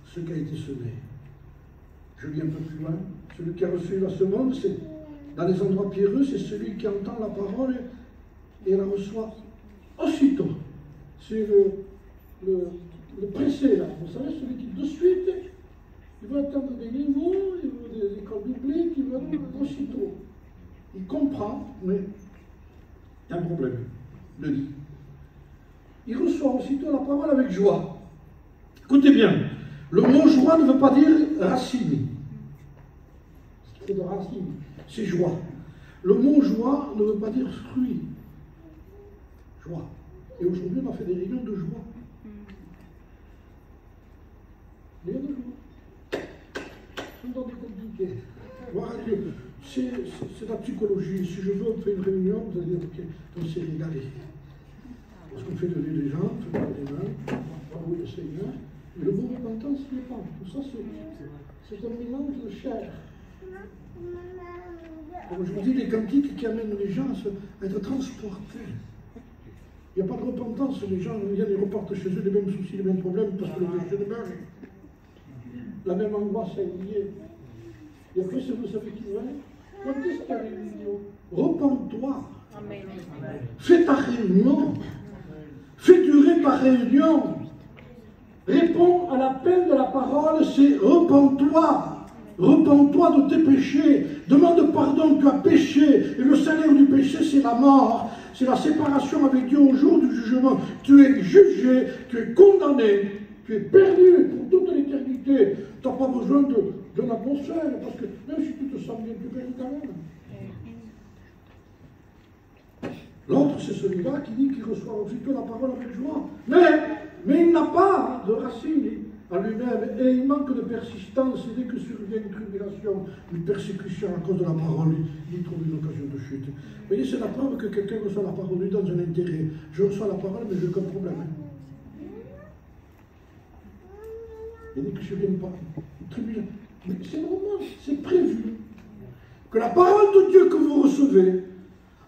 ce qui a été semé. Je lis un peu plus loin. Celui qui a reçu la semence, c'est dans les endroits pierreux, c'est celui qui entend la parole et la reçoit aussitôt. C'est le pressé, là. Vous savez, celui qui de suite, il veut atteindre des niveaux, il veut des écoles bibliques, il veut aussitôt. Il comprend, mais il y a un problème. Le dit. Il reçoit aussitôt la parole avec joie. Écoutez bien, le mot joie ne veut pas dire racine. C'est de racine, c'est joie. Le mot joie ne veut pas dire fruit. Joie. Et aujourd'hui, on a fait des réunions de joie. Réunions de joie. C'est dans des compliqués. Gloire à Dieu. C'est la psychologie. Si je veux, on fait une réunion, vous allez dire, ok, on s'est régalé. Parce qu'on fait lever les gens, on fait lever les mains, on parle le Seigneur. Mais le mot repentance, il n'est pas. Tout ça, c'est un mélange de chair. Comme je vous dis, les cantiques qui amènent les gens à être transportés. Il n'y a pas de repentance. Les gens viennent et repartent chez eux les mêmes soucis, les mêmes problèmes, parce que le péché demeure. La même angoisse est liée. Et après, si vous savez qui vous êtes, quand est-ce qu'il y a une réunion? Repends-toi. Fais ta réunion. Fais durer ta réunion. Réponds à l'appel de la parole, c'est repens-toi. Repens-toi de tes péchés. Demande pardon, tu as péché. Et le salaire du péché, c'est la mort. C'est la séparation avec Dieu au jour du jugement. Tu es jugé, tu es condamné, tu es perdu pour toute l'éternité. Tu n'as pas besoin d'un atmosphère, parce que même si tu te sens bien, tu es perdu quand même. L'autre, c'est celui-là qui dit qu'il reçoit aussitôt la parole avec joie. Mais il n'a pas de racine à lui-même et il manque de persistance. Et dès que survient une tribulation, une persécution à cause de la parole, il trouve une occasion de chute. Vous voyez, c'est la preuve que quelqu'un reçoit la parole dans un intérêt. Je reçois la parole, mais je n'ai aucun problème. Et dès que survient une tribulation, mais c'est normal, c'est prévu que la parole de Dieu que vous recevez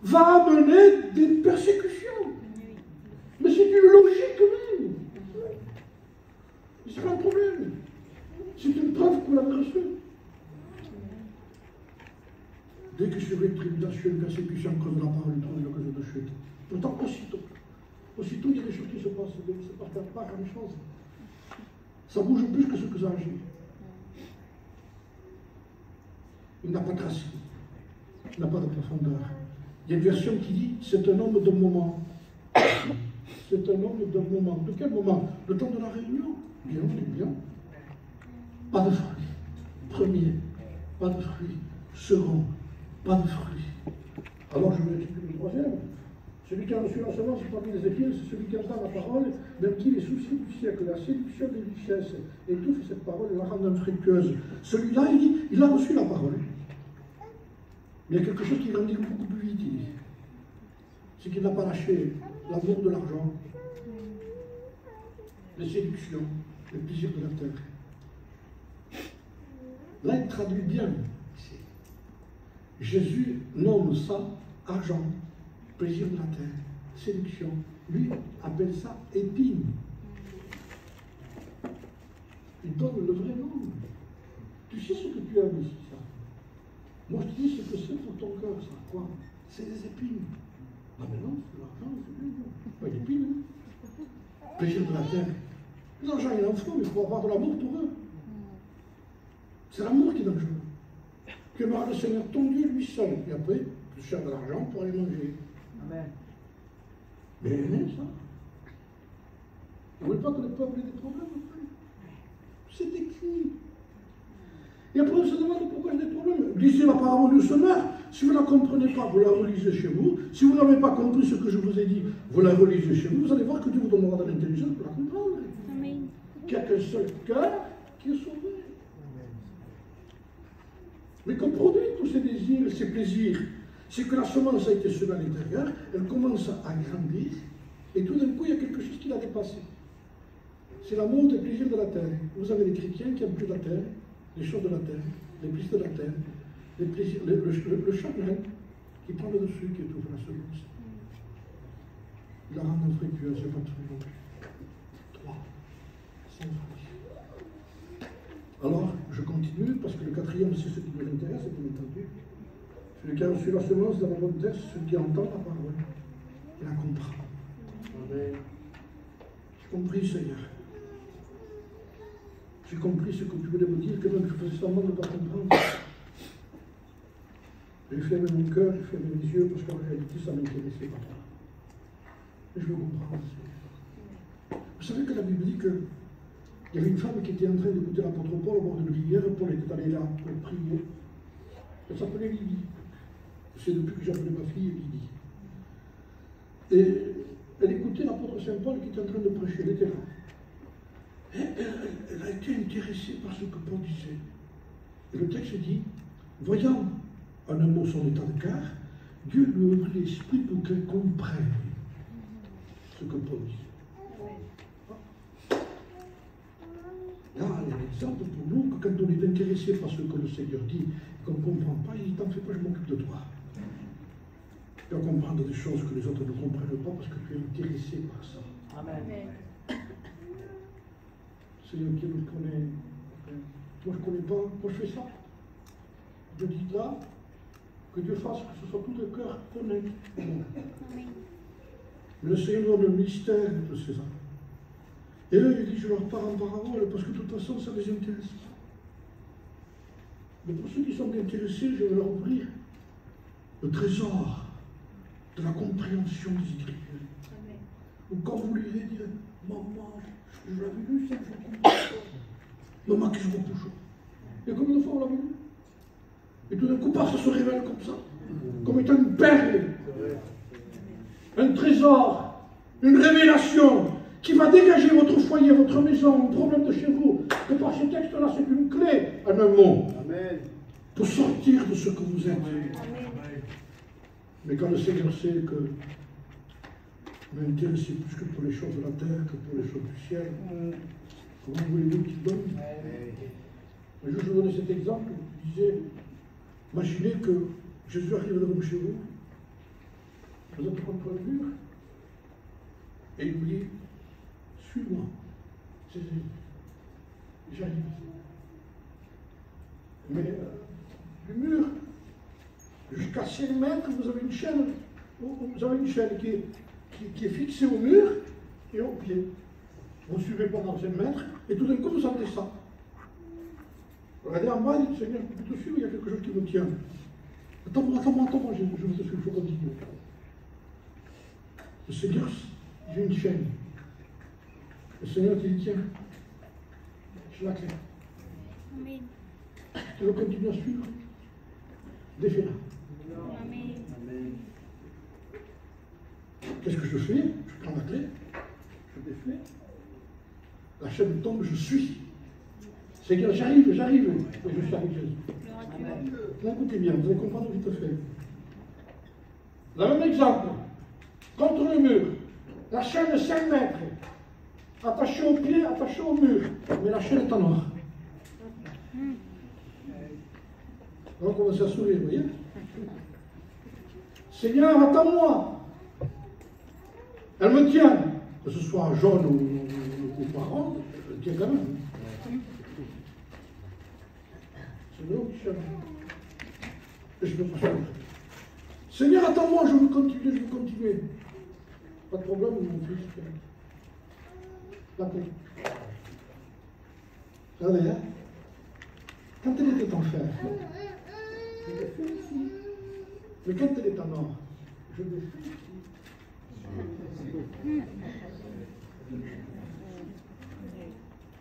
va amener des persécutions. Mais c'est une logique même. C'est pas un problème. C'est une preuve que vous l'avez reçue. Dès que sur une tribulation, une persécution à cause de la parole, il trouve une occasion de chute. Pourtant, aussitôt, il y a des choses qui se passent. C'est pas la même chose. Ça bouge plus que ce que ça agit. Il n'a pas de racine. Il n'a pas de profondeur. Il y a une version qui dit c'est un homme de moment. C'est un homme de moment. De quel moment? Le temps de la réunion. Bien, bien. Pas de fruits. Premier, pas de fruits. Second, pas de fruits. Alors je vais expliquer le troisième. Celui qui a reçu la semence parmi les épines, c'est celui qui entend la parole, même qui les soucis du siècle, la séduction des richesses, étouffe cette parole et la rend infructueuse. Celui-là, il dit, il a reçu la parole. Mais il y a quelque chose qui grandit beaucoup plus vite, il dit. C'est qu'il n'a pas lâché l'amour de l'argent, les séductions, les plaisirs de la terre. Là, il traduit bien. Jésus nomme ça argent, plaisir de la terre, séduction. Lui appelle ça épine. Il donne le vrai nom. Tu sais ce que tu as ici, ça. Moi, je te dis ce que c'est pour ton cœur, ça. Quoi? C'est des épines. Non, mais non, c'est de l'argent, c'est bien. Pas d'épines, hein. Plaisir de la terre. L'argent, il en faut, mais il faut avoir de l'amour pour eux. C'est l'amour qui est dangereux. Tu aimeras le Seigneur, ton Dieu, lui seul. Et après, tu cherches de l'argent pour aller manger. Amen. Mais aimez ça. Vous ne voulez pas que le peuple ait des problèmes après? C'est écrit. Et après, on se demande pourquoi j'ai des problèmes. Lisez la parole du Seigneur. Si vous ne la comprenez pas, vous la relisez chez vous. Si vous n'avez pas compris ce que je vous ai dit, vous la relisez chez vous. Vous allez voir que Dieu vous donnera de l'intelligence pour la comprendre. Amen. Qu'il n'y a qu'un seul cœur qui est sauvé. Mais qu'on produit tous ces désirs et ces plaisirs, c'est que la semence a été semée à l'intérieur, elle commence à grandir, et tout d'un coup, il y a quelque chose qui l'a dépassé. C'est l'amour des plaisirs de la terre. Vous avez les chrétiens qui aiment plus la terre, les choses de la terre, les plaisirs de la terre, les plaisirs, le chagrin qui prend le dessus, qui étouffe la semence. Il la rend infructueuse, il n'y a pas de fruit. 3. Sans fruit. Alors, je continue, parce que le quatrième, c'est ce qui nous intéresse, bien entendu. Celui qui a reçu la semence dans la bonne terre, c'est celui qui entend la parole et la comprend. Amen. J'ai compris, Seigneur. J'ai compris ce que tu voulais me dire, que même je faisais semblant de ne pas comprendre. J'ai fermé mon cœur, j'ai fermé mes yeux, parce qu'en réalité, ça ne m'intéressait pas trop. Mais je veux comprendre, Seigneur. Vous savez que la Bible dit que il y avait une femme qui était en train d'écouter l'apôtre Paul au bord d'une rivière. Paul était allé là pour prier. Elle s'appelait Lydie. C'est depuis que j'appelais ma fille Lydie. Et elle écoutait l'apôtre Saint Paul qui était en train de prêcher. Elle était là. Et elle a été intéressée par ce que Paul disait. Et le texte dit, voyant en un mot son état de cœur, Dieu lui ouvrit l'esprit pour qu'elle comprenne ce que Paul disait. Là, il y a un exemple pour nous que quand on est intéressé par ce que le Seigneur dit et qu'on ne comprend pas, il dit t'en fais pas, je m'occupe de toi. Tu vas comprendre des choses que les autres ne comprennent pas parce que tu es intéressé par ça. Amen. Seigneur qui nous connaît. Moi je ne connais pas, moi je fais ça. Je dis là, que Dieu fasse que ce soit tout le cœur honnête. Mais le Seigneur donne le mystère de ces hommes. Et là, il dit, je leur parle en parabole, parce que de toute façon, ça ne les intéresse pas. Mais pour ceux qui sont intéressés, je vais leur ouvrir le trésor de la compréhension des Écritures. Ou quand vous lirez, dire, maman, je l'avais lu, ça, je comprends pas. Maman, qui se repousse. Et combien de fois on l'a lu? Et tout d'un coup, ça se révèle comme ça, comme étant une perle, un trésor, une révélation qui va dégager votre foyer, votre maison, un problème de chez vous. Et par ce texte-là, c'est une clé, en un mot, Amen. pour sortir de ce que vous êtes. Amen. Mais quand le Seigneur sait que vous m'intéressez plus que pour les choses de la terre, que pour les choses du ciel, comment voulez-vous qu'il donne? Un jour, je vous donnais cet exemple, je disais, imaginez que Jésus arrive devant chez vous, vous êtes contre le mur, et il vous dit, suis-moi. J'arrive. Mais du mur, jusqu'à 5 mètres, vous avez une chaîne. Vous avez une chaîne qui est fixée au mur et au pied. Vous suivez pendant 5 mètres, et tout d'un coup, vous sentez ça. Regardez en bas, dites, Seigneur, je peux te suivre, il y a quelque chose qui me tient. Attends-moi, je veux te suivre, il faut continuer. Le Seigneur, j'ai une chaîne. Le Seigneur te dit, tiens, j'ai la clé. Amen. Tu veux continuer à suivre? Défais-la. Amen. Qu'est-ce que je fais? Je prends la clé, je défais. La chaîne tombe, je suis. Seigneur, j'arrive. Et je suis avec Jésus. Vous écoutez bien, vous allez comprendre vite fait. Le même exemple. Contre le mur. La chaîne de 5 mètres. Attachée au pied, attachée au mur. Mais la chaîne est en or. On va commencer à sourire, vous voyez? Seigneur, attends-moi. Elle me tient. Que ce soit jaune ou marron, elle tient quand même. C'est l'eau qui change. Et je ne peux pas changer. Seigneur, attends-moi, je veux continuer, je veux continuer. Pas de problème, mon fils. D'accord. Regardez, hein. Quand elle était en fer, je l'ai fait ici. Mais quand elle est en or, je l'ai fait ici.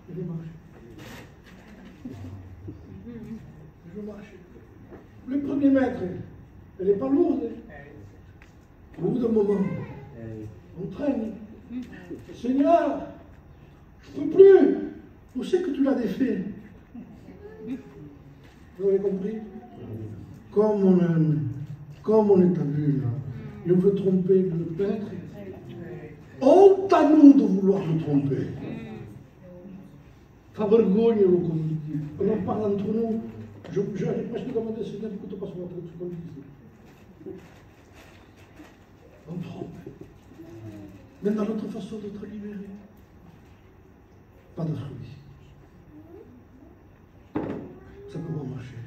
Je vais marcher. Je vais marcher. Le premier mètre, elle n'est pas lourde. Au bout d'un moment, on traîne. Seigneur, je ne peux plus. Où c'est que tu l'as défait? Vous avez compris? Comme on est abus là, et on veut tromper le peintre. Honte à nous de vouloir le tromper. Fa vergogna, comme dit. On en parle entre nous. J'aurais presque demandé, Seigneur, écoute pas sur votre truc ici. On trompe. Même dans notre façon d'être libéré. Pas de fruits. Ça peut pas marcher.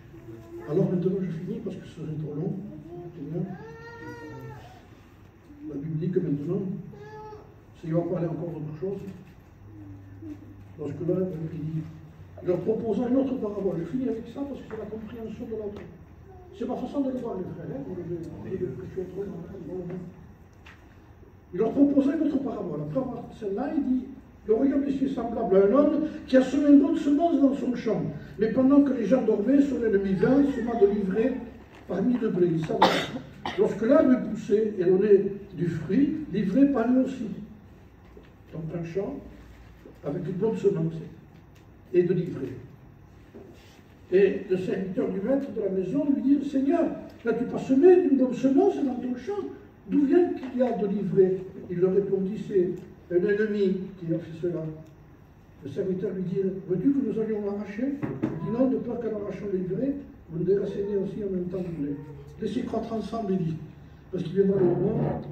Alors maintenant je finis parce que ce serait trop long. La Bible dit que maintenant, s'il va parler encore d'autre chose, lorsque là, il dit, il leur proposant une autre parabole. Je finis avec ça parce que c'est la compréhension de l'autre. C'est ma façon de le voir, les frères. Il leur proposait une autre parabole. Après avoir celle-là, il dit, le royaume des cieux est semblable à un homme qui a semé une bonne semence dans son champ. Mais pendant que les gens dormaient, son ennemi vint, sema de l'ivraie parmi le blé. Il savait. Lorsque l'arbre poussait et donnait du fruit, l'ivraie parut aussi. Donc un champ avec une bonne semence et de l'ivraie. Et le serviteur du maître de la maison lui dit, Seigneur, n'as-tu pas semé une bonne semence dans ton champ? D'où vient qu'il y a de l'ivraie? Il leur répondit, c'est un ennemi qui a fait cela. Le serviteur lui dit, veux-tu que nous allions l'arracher? Il dit non, de peur qu'en arrachant l'ivraie, vous le déraciner aussi en même temps du blé. Laissez croître ensemble, il dit. Parce qu'il viendra le moment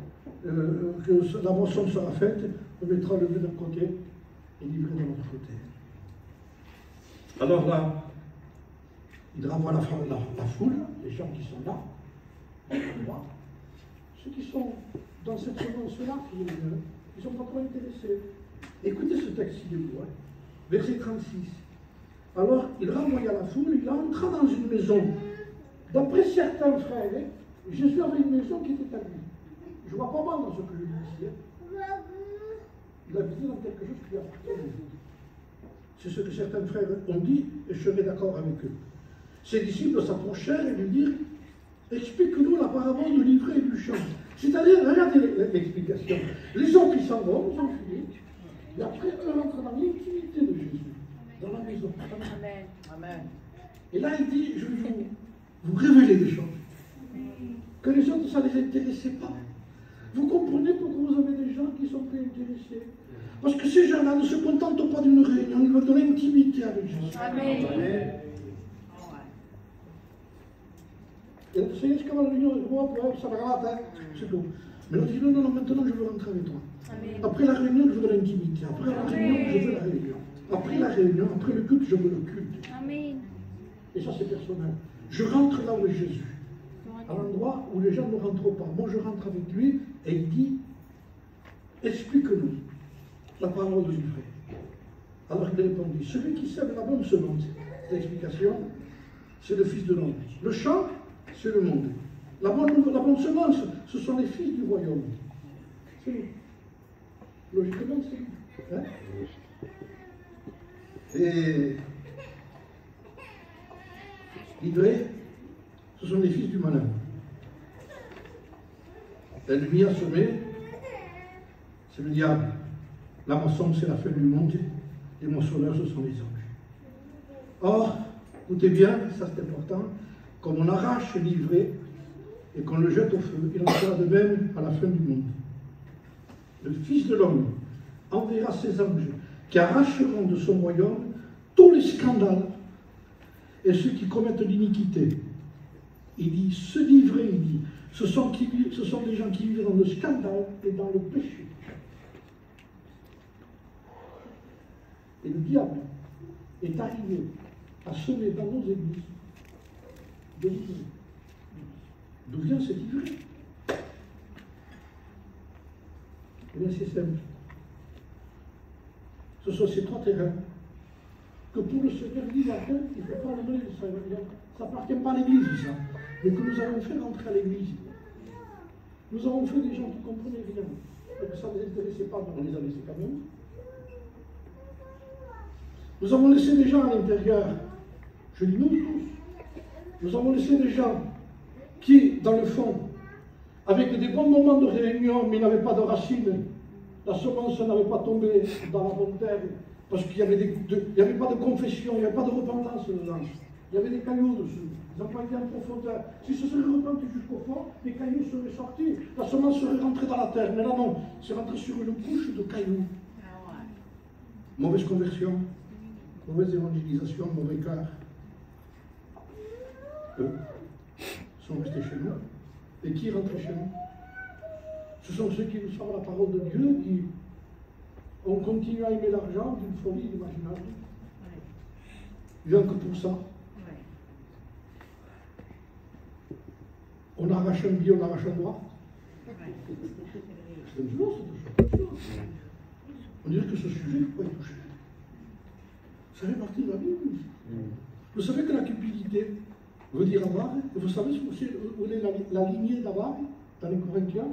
que la moisson sera faite, on mettra le blé d'un côté et l'ivraie de l'autre côté. Alors là, il renvoie la foule, les gens qui sont là, ceux qui sont dans cette semence-là, ils ne sont pas trop intéressés. Écoutez ce texte ci debout, hein. Verset 36. Alors, il renvoya la foule, il entra dans une maison. D'après certains frères, Jésus avait une maison qui était à lui. Je ne vois pas mal dans ce que je dis ici. Hein. Il habitait dans quelque chose qui appartient à Jésus. C'est ce que certains frères ont dit, et je serai d'accord avec eux. Ses disciples s'approchèrent et lui dirent, explique-nous la parabole de l'ivraie et du champ. C'est-à-dire, regardez l'explication. Les autres, ils s'en vont, ils ont fini. Et après, eux rentrent dans l'intimité de Jésus, dans la maison. Amen. Amen. Et là, il dit, je vais vous révéler des choses. Que les autres, ça ne les intéressait pas. Vous comprenez pourquoi vous avez des gens qui sont plus intéressés? Parce que ces gens-là ne se contentent pas d'une réunion, ils veulent de l'intimité avec Jésus. Amen. Amen. Et le Seigneur, c'est comme la réunion, ça va rentrer, c'est tout. Mais l'autre dit, non, maintenant je veux rentrer avec toi. Amen. Après la réunion, je veux de l'intimité. Après la réunion, je veux la réunion. Après la réunion, après le culte, je veux le culte. Amen. Et ça, c'est personnel. Je rentre là où est Jésus. À l'endroit où les gens ne rentrent pas. Moi, je rentre avec lui et il dit, explique-nous la parole de l'ivraie. Alors il répondit, celui qui sème la bonne semence, l'explication, c'est le Fils de l'homme. Le champ, c'est le monde. La bonne semence, ce sont les fils du royaume. C'est nous. Logiquement, c'est nous. Hein? Et l'ivraie, ce sont les fils du malin. L'ennemi a semé, c'est le diable. La moisson, c'est la fin du monde. Les moissonneurs, ce sont les anges. Or, écoutez bien, ça c'est important, comme on arrache l'ivraie et qu'on le jette au feu, il en sera de même à la fin du monde. Le Fils de l'homme enverra ses anges qui arracheront de son royaume tous les scandales et ceux qui commettent l'iniquité. Il dit, ceux d'ivraie, il dit, ce sont des gens qui vivent dans le scandale et dans le péché. Et le diable, est arrivé à semer dans nos églises de l'ivraie. D'où vient cette ivraie? Eh bien, c'est simple. Ce sont ces trois terrains que pour le Seigneur dit matin, il ne faut pas le donner, ça n'appartient pas à l'Église, ça, mais que nous avons fait rentrer à l'Église. Nous avons fait des gens qui comprenaient rien, et que ça ne les intéressait pas, mais on les a laissés quand même. Nous avons laissé des gens à l'intérieur, je dis nous tous, nous avons laissé des gens qui, dans le fond, avec des bons moments de réunion, mais n'avaient pas de racines, la semence n'avait pas tombé dans la bonne terre, parce qu'il n'y avait, avait pas de confession, il n'y avait pas de repentance dedans. Il y avait des cailloux dessus. Ils n'ont pas été en profondeur. Si ce serait repenti jusqu'au fond, les cailloux seraient sortis. La semence serait rentrée dans la terre. Mais là, non. C'est rentré sur une couche de cailloux. Mauvaise conversion, mauvaise évangélisation, mauvais cœur. Eux sont restés chez nous. Et qui rentrait chez nous? Ce sont ceux qui nous savent la parole de Dieu, qui ont continué à aimer l'argent d'une folie inimaginable. Rien que pour ça. On arrache un billet, on arrache un doigt. C'est dangereux, cette chose. On dirait que ce sujet, il ne faut pas y toucher. Ça fait partie de la Bible. Vous savez que la cupidité veut dire avare. Et vous savez où est la lignée d'avare dans les Corinthiens?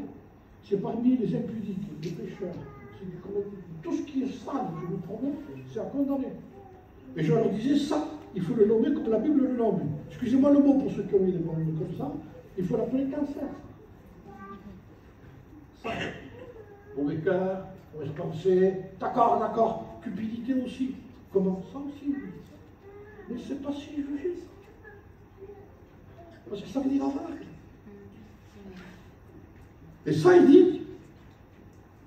C'est parmi les impudiques, les pécheurs. Tout ce qui est sale, je vous promets, c'est à condamner. Et je leur disais ça, il faut le nommer comme la Bible le nomme. Excusez-moi le mot pour ceux qui ont eu des problèmes comme ça, il faut l'appeler cancer. Ça, mauvais cœur, mauvaise pensée, d'accord, cupidité aussi. Comment ça aussi? Mais c'est pas si jugé ça. Parce que ça veut dire avare. Et ça, il dit,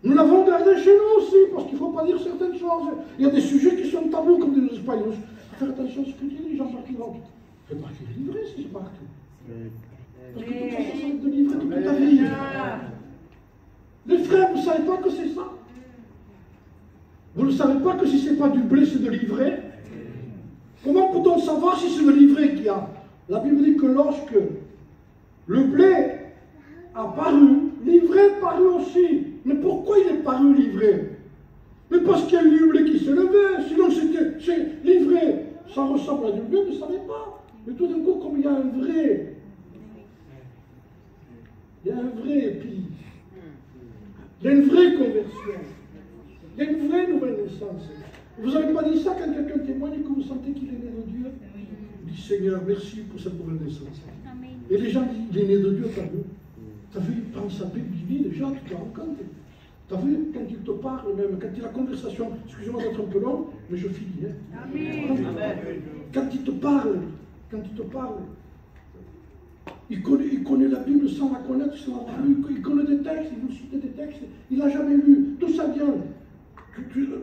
nous l'avons gardé chez nous aussi, parce qu'il ne faut pas dire certaines choses. Il y a des sujets qui sont tabous, comme des Espagnols. Faire attention à ce que tu dis, Jean-Marc Livre. Fais marquer le livret, si c'est marqué. Parce que de toute façon, ça va être de livrer toute ta vie. Les frères, vous ne savez pas que c'est ça? Vous ne savez pas que si ce n'est pas du blé, c'est de l'ivraie? Comment peut-on savoir si c'est de l'ivraie qu'il y a? La Bible dit que lorsque le blé a paru, l'ivraie parut aussi. Mais pourquoi il est paru l'ivraie? Mais parce qu'il y a eu du blé qui s'est levé. Sinon, c'est l'ivraie. Ça ressemble à du blé, mais ça n'est pas. Mais tout d'un coup, comme il y a un vrai, épi, il y a une vraie conversion, il y a une vraie nouvelle naissance. Vous n'avez pas dit ça quand quelqu'un témoigne et que vous sentez qu'il est né de Dieu? Vous dites, Seigneur, merci pour cette nouvelle naissance. Amen. Et les gens disent, il est né de Dieu, t'as vu? T'as vu, il prend sa Bible, il lit, déjà, tu te rends compte. T'as vu, quand il te parle, même, quand il a la conversation, excusez-moi d'être un peu long, mais je finis. Hein. Amen. Quand il te parle, il connaît la Bible sans la connaître, sans l'avoir lu. Il connaît des textes, il vous cite des textes, il n'a jamais lu. D'où ça vient?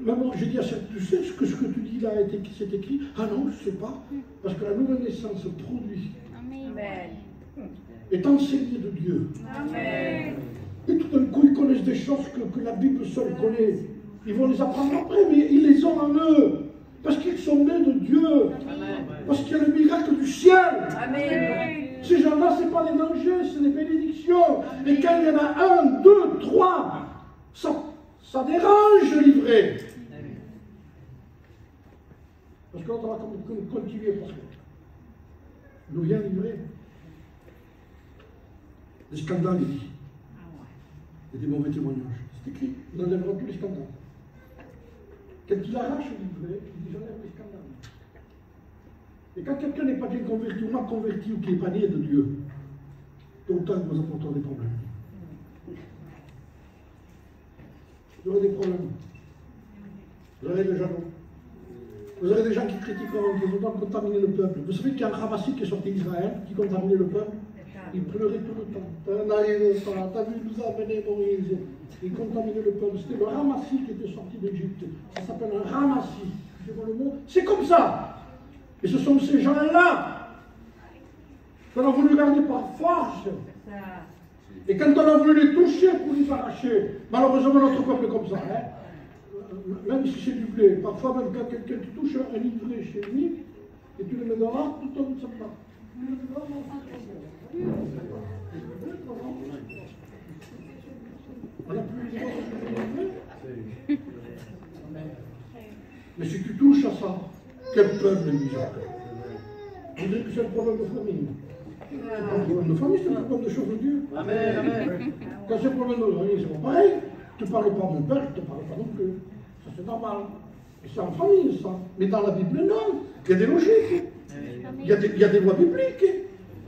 Maman, j'ai dit à cette, tu sais ce que tu dis là c'est écrit? Ah non, je ne sais pas. Parce que la nouvelle naissance produit. Amen. Est enseigné de Dieu. Amen. Et tout d'un coup, ils connaissent des choses que la Bible seule connaît. Ils vont les apprendre après, mais ils les ont en eux. Parce qu'ils sont nés de Dieu. Amen. Parce qu'il y a le miracle du ciel. Amen. Ces gens-là, ce n'est pas des dangers, c'est des bénédictions. Et quand il y en a 1, 2, 3, ça dérange l'ivraie. Parce que là, on va continuer. Parce que nous vient l'ivraie. Les scandales, il dit. Et des mauvais témoignages. C'est écrit. Il enlèvera tous les scandales. Quand il arrache l'ivraie, il dit j'enlève les scandales. Et quand quelqu'un n'est pas bien converti ou mal converti ou qui n'est pas né de Dieu, tôt ou tard, il va apporter des problèmes. Vous aurez des problèmes. Vous aurez des jalons. Vous aurez des gens qui critiqueront, qui vont contaminer le peuple. Vous savez qu'il y a un Ramassi qui est sorti d'Israël, qui contaminait le peuple. Il pleurait tout le temps. T'as vu, il nous a amené Moïse. Il contaminait le peuple. C'était le Ramassi qui était sorti d'Égypte. Ça s'appelle un Ramassi. Excusez-moi le mot. C'est comme ça. Et ce sont ces gens-là qu'on a voulu garder par force. Et quand on a voulu les toucher pour les arracher, malheureusement notre peuple est comme ça. Hein? même si c'est du blé, parfois même quand quelqu'un te touche un livret chez lui, et tu le mets dans l'arbre, tout tombe de sa part. On n'a plus le droit de se livrer. Mais si tu touches à ça, quel peuple est misérable. On dirait que c'est un problème de famille. C'est pas un problème de famille, c'est un problème de choses de Dieu. Amen. Amen. Quand c'est un problème de famille, c'est pas pareil. Tu ne parles pas de mon père, je ne te parle pas non plus. Ça, c'est normal. Et c'est en famille, ça. Mais dans la Bible, non. Il y a des logiques. Il y a des lois bibliques.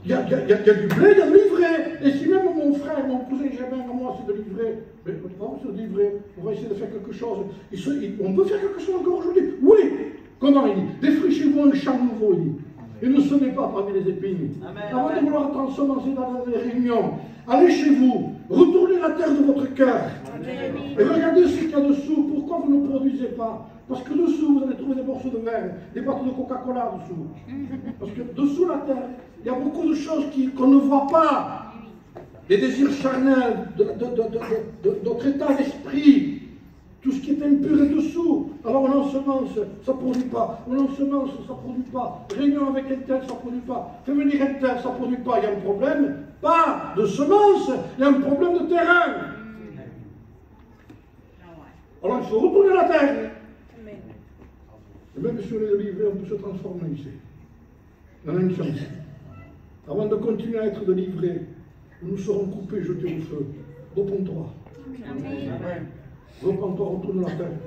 Il y a du blé, il y a de l'ivraie. Et si même mon frère, mon cousin Germain, moi, c'est de l'ivraie, mais c'est de l'ivraie, on va essayer de faire quelque chose. On peut faire quelque chose encore aujourd'hui. Oui. Comment il dit? Défrichez-vous un champ nouveau, il dit. Et ne sonnez pas parmi les épines. Avant de vouloir transformer dans les réunions, allez chez vous, retournez la terre de votre cœur. Et regardez ce qu'il y a dessous. Pourquoi vous ne produisez pas? Parce que dessous, vous allez trouver des morceaux de verre, des boîtes de Coca-Cola dessous. Parce que dessous la terre, il y a beaucoup de choses qu'on ne voit pas. Les désirs charnels, de notre état d'esprit. Tout ce qui est impur est dessous. Alors on ensemence, ça ne produit pas. On ensemence, ça ne produit pas. Réunion avec un tel, ça ne produit pas. Fais venir un tel, ça ne produit pas. Il y a un problème, pas de semence, il y a un problème de terrain. Alors il faut retourner la terre. Et même si on est livré, on peut se transformer ici. On a une chance. Avant de continuer à être délivrés, nous serons coupés, jetés au feu. Repends-toi. Repends-toi, retourne la terre.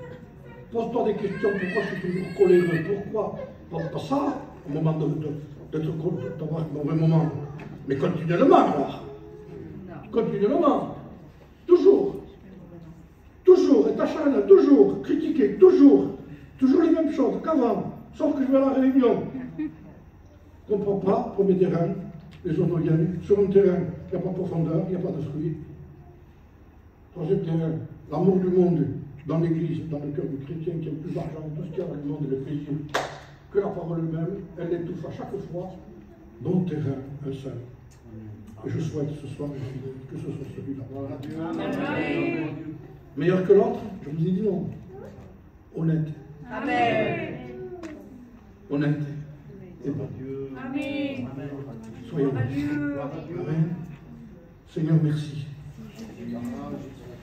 Pose-toi des questions. Pourquoi je suis toujours coléreux? Pourquoi? Pas ça, au moment d'avoir un mauvais moment. Mais continuellement, alors. Continuellement. Toujours. Toujours. Et ta chaîne, toujours. Critiquer, toujours. Toujours les mêmes choses qu'avant. Sauf que je vais à la réunion. Je ne comprends pas, premier terrain, les autres viennent. Sur un terrain, il n'y a pas de profondeur, il n'y a pas de fruits. Troisième terrain, l'amour du monde dans l'église, dans le cœur du chrétien qui aime plus d'argent, tout ce qu'il y a dans le monde et le plaisir, que la parole elle-même, elle l'étouffe à chaque fois. Bon terrain, un seul. Et je souhaite ce soir, que ce soit celui-là. Meilleur que l'autre, je vous ai dit non. Honnête. Amen. Honnête. Et bon. Amen. Soyons honnêtes. Amen. Seigneur, merci.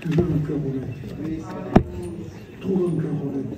Tu veux un cœur honnête. Trouve un cœur honnête.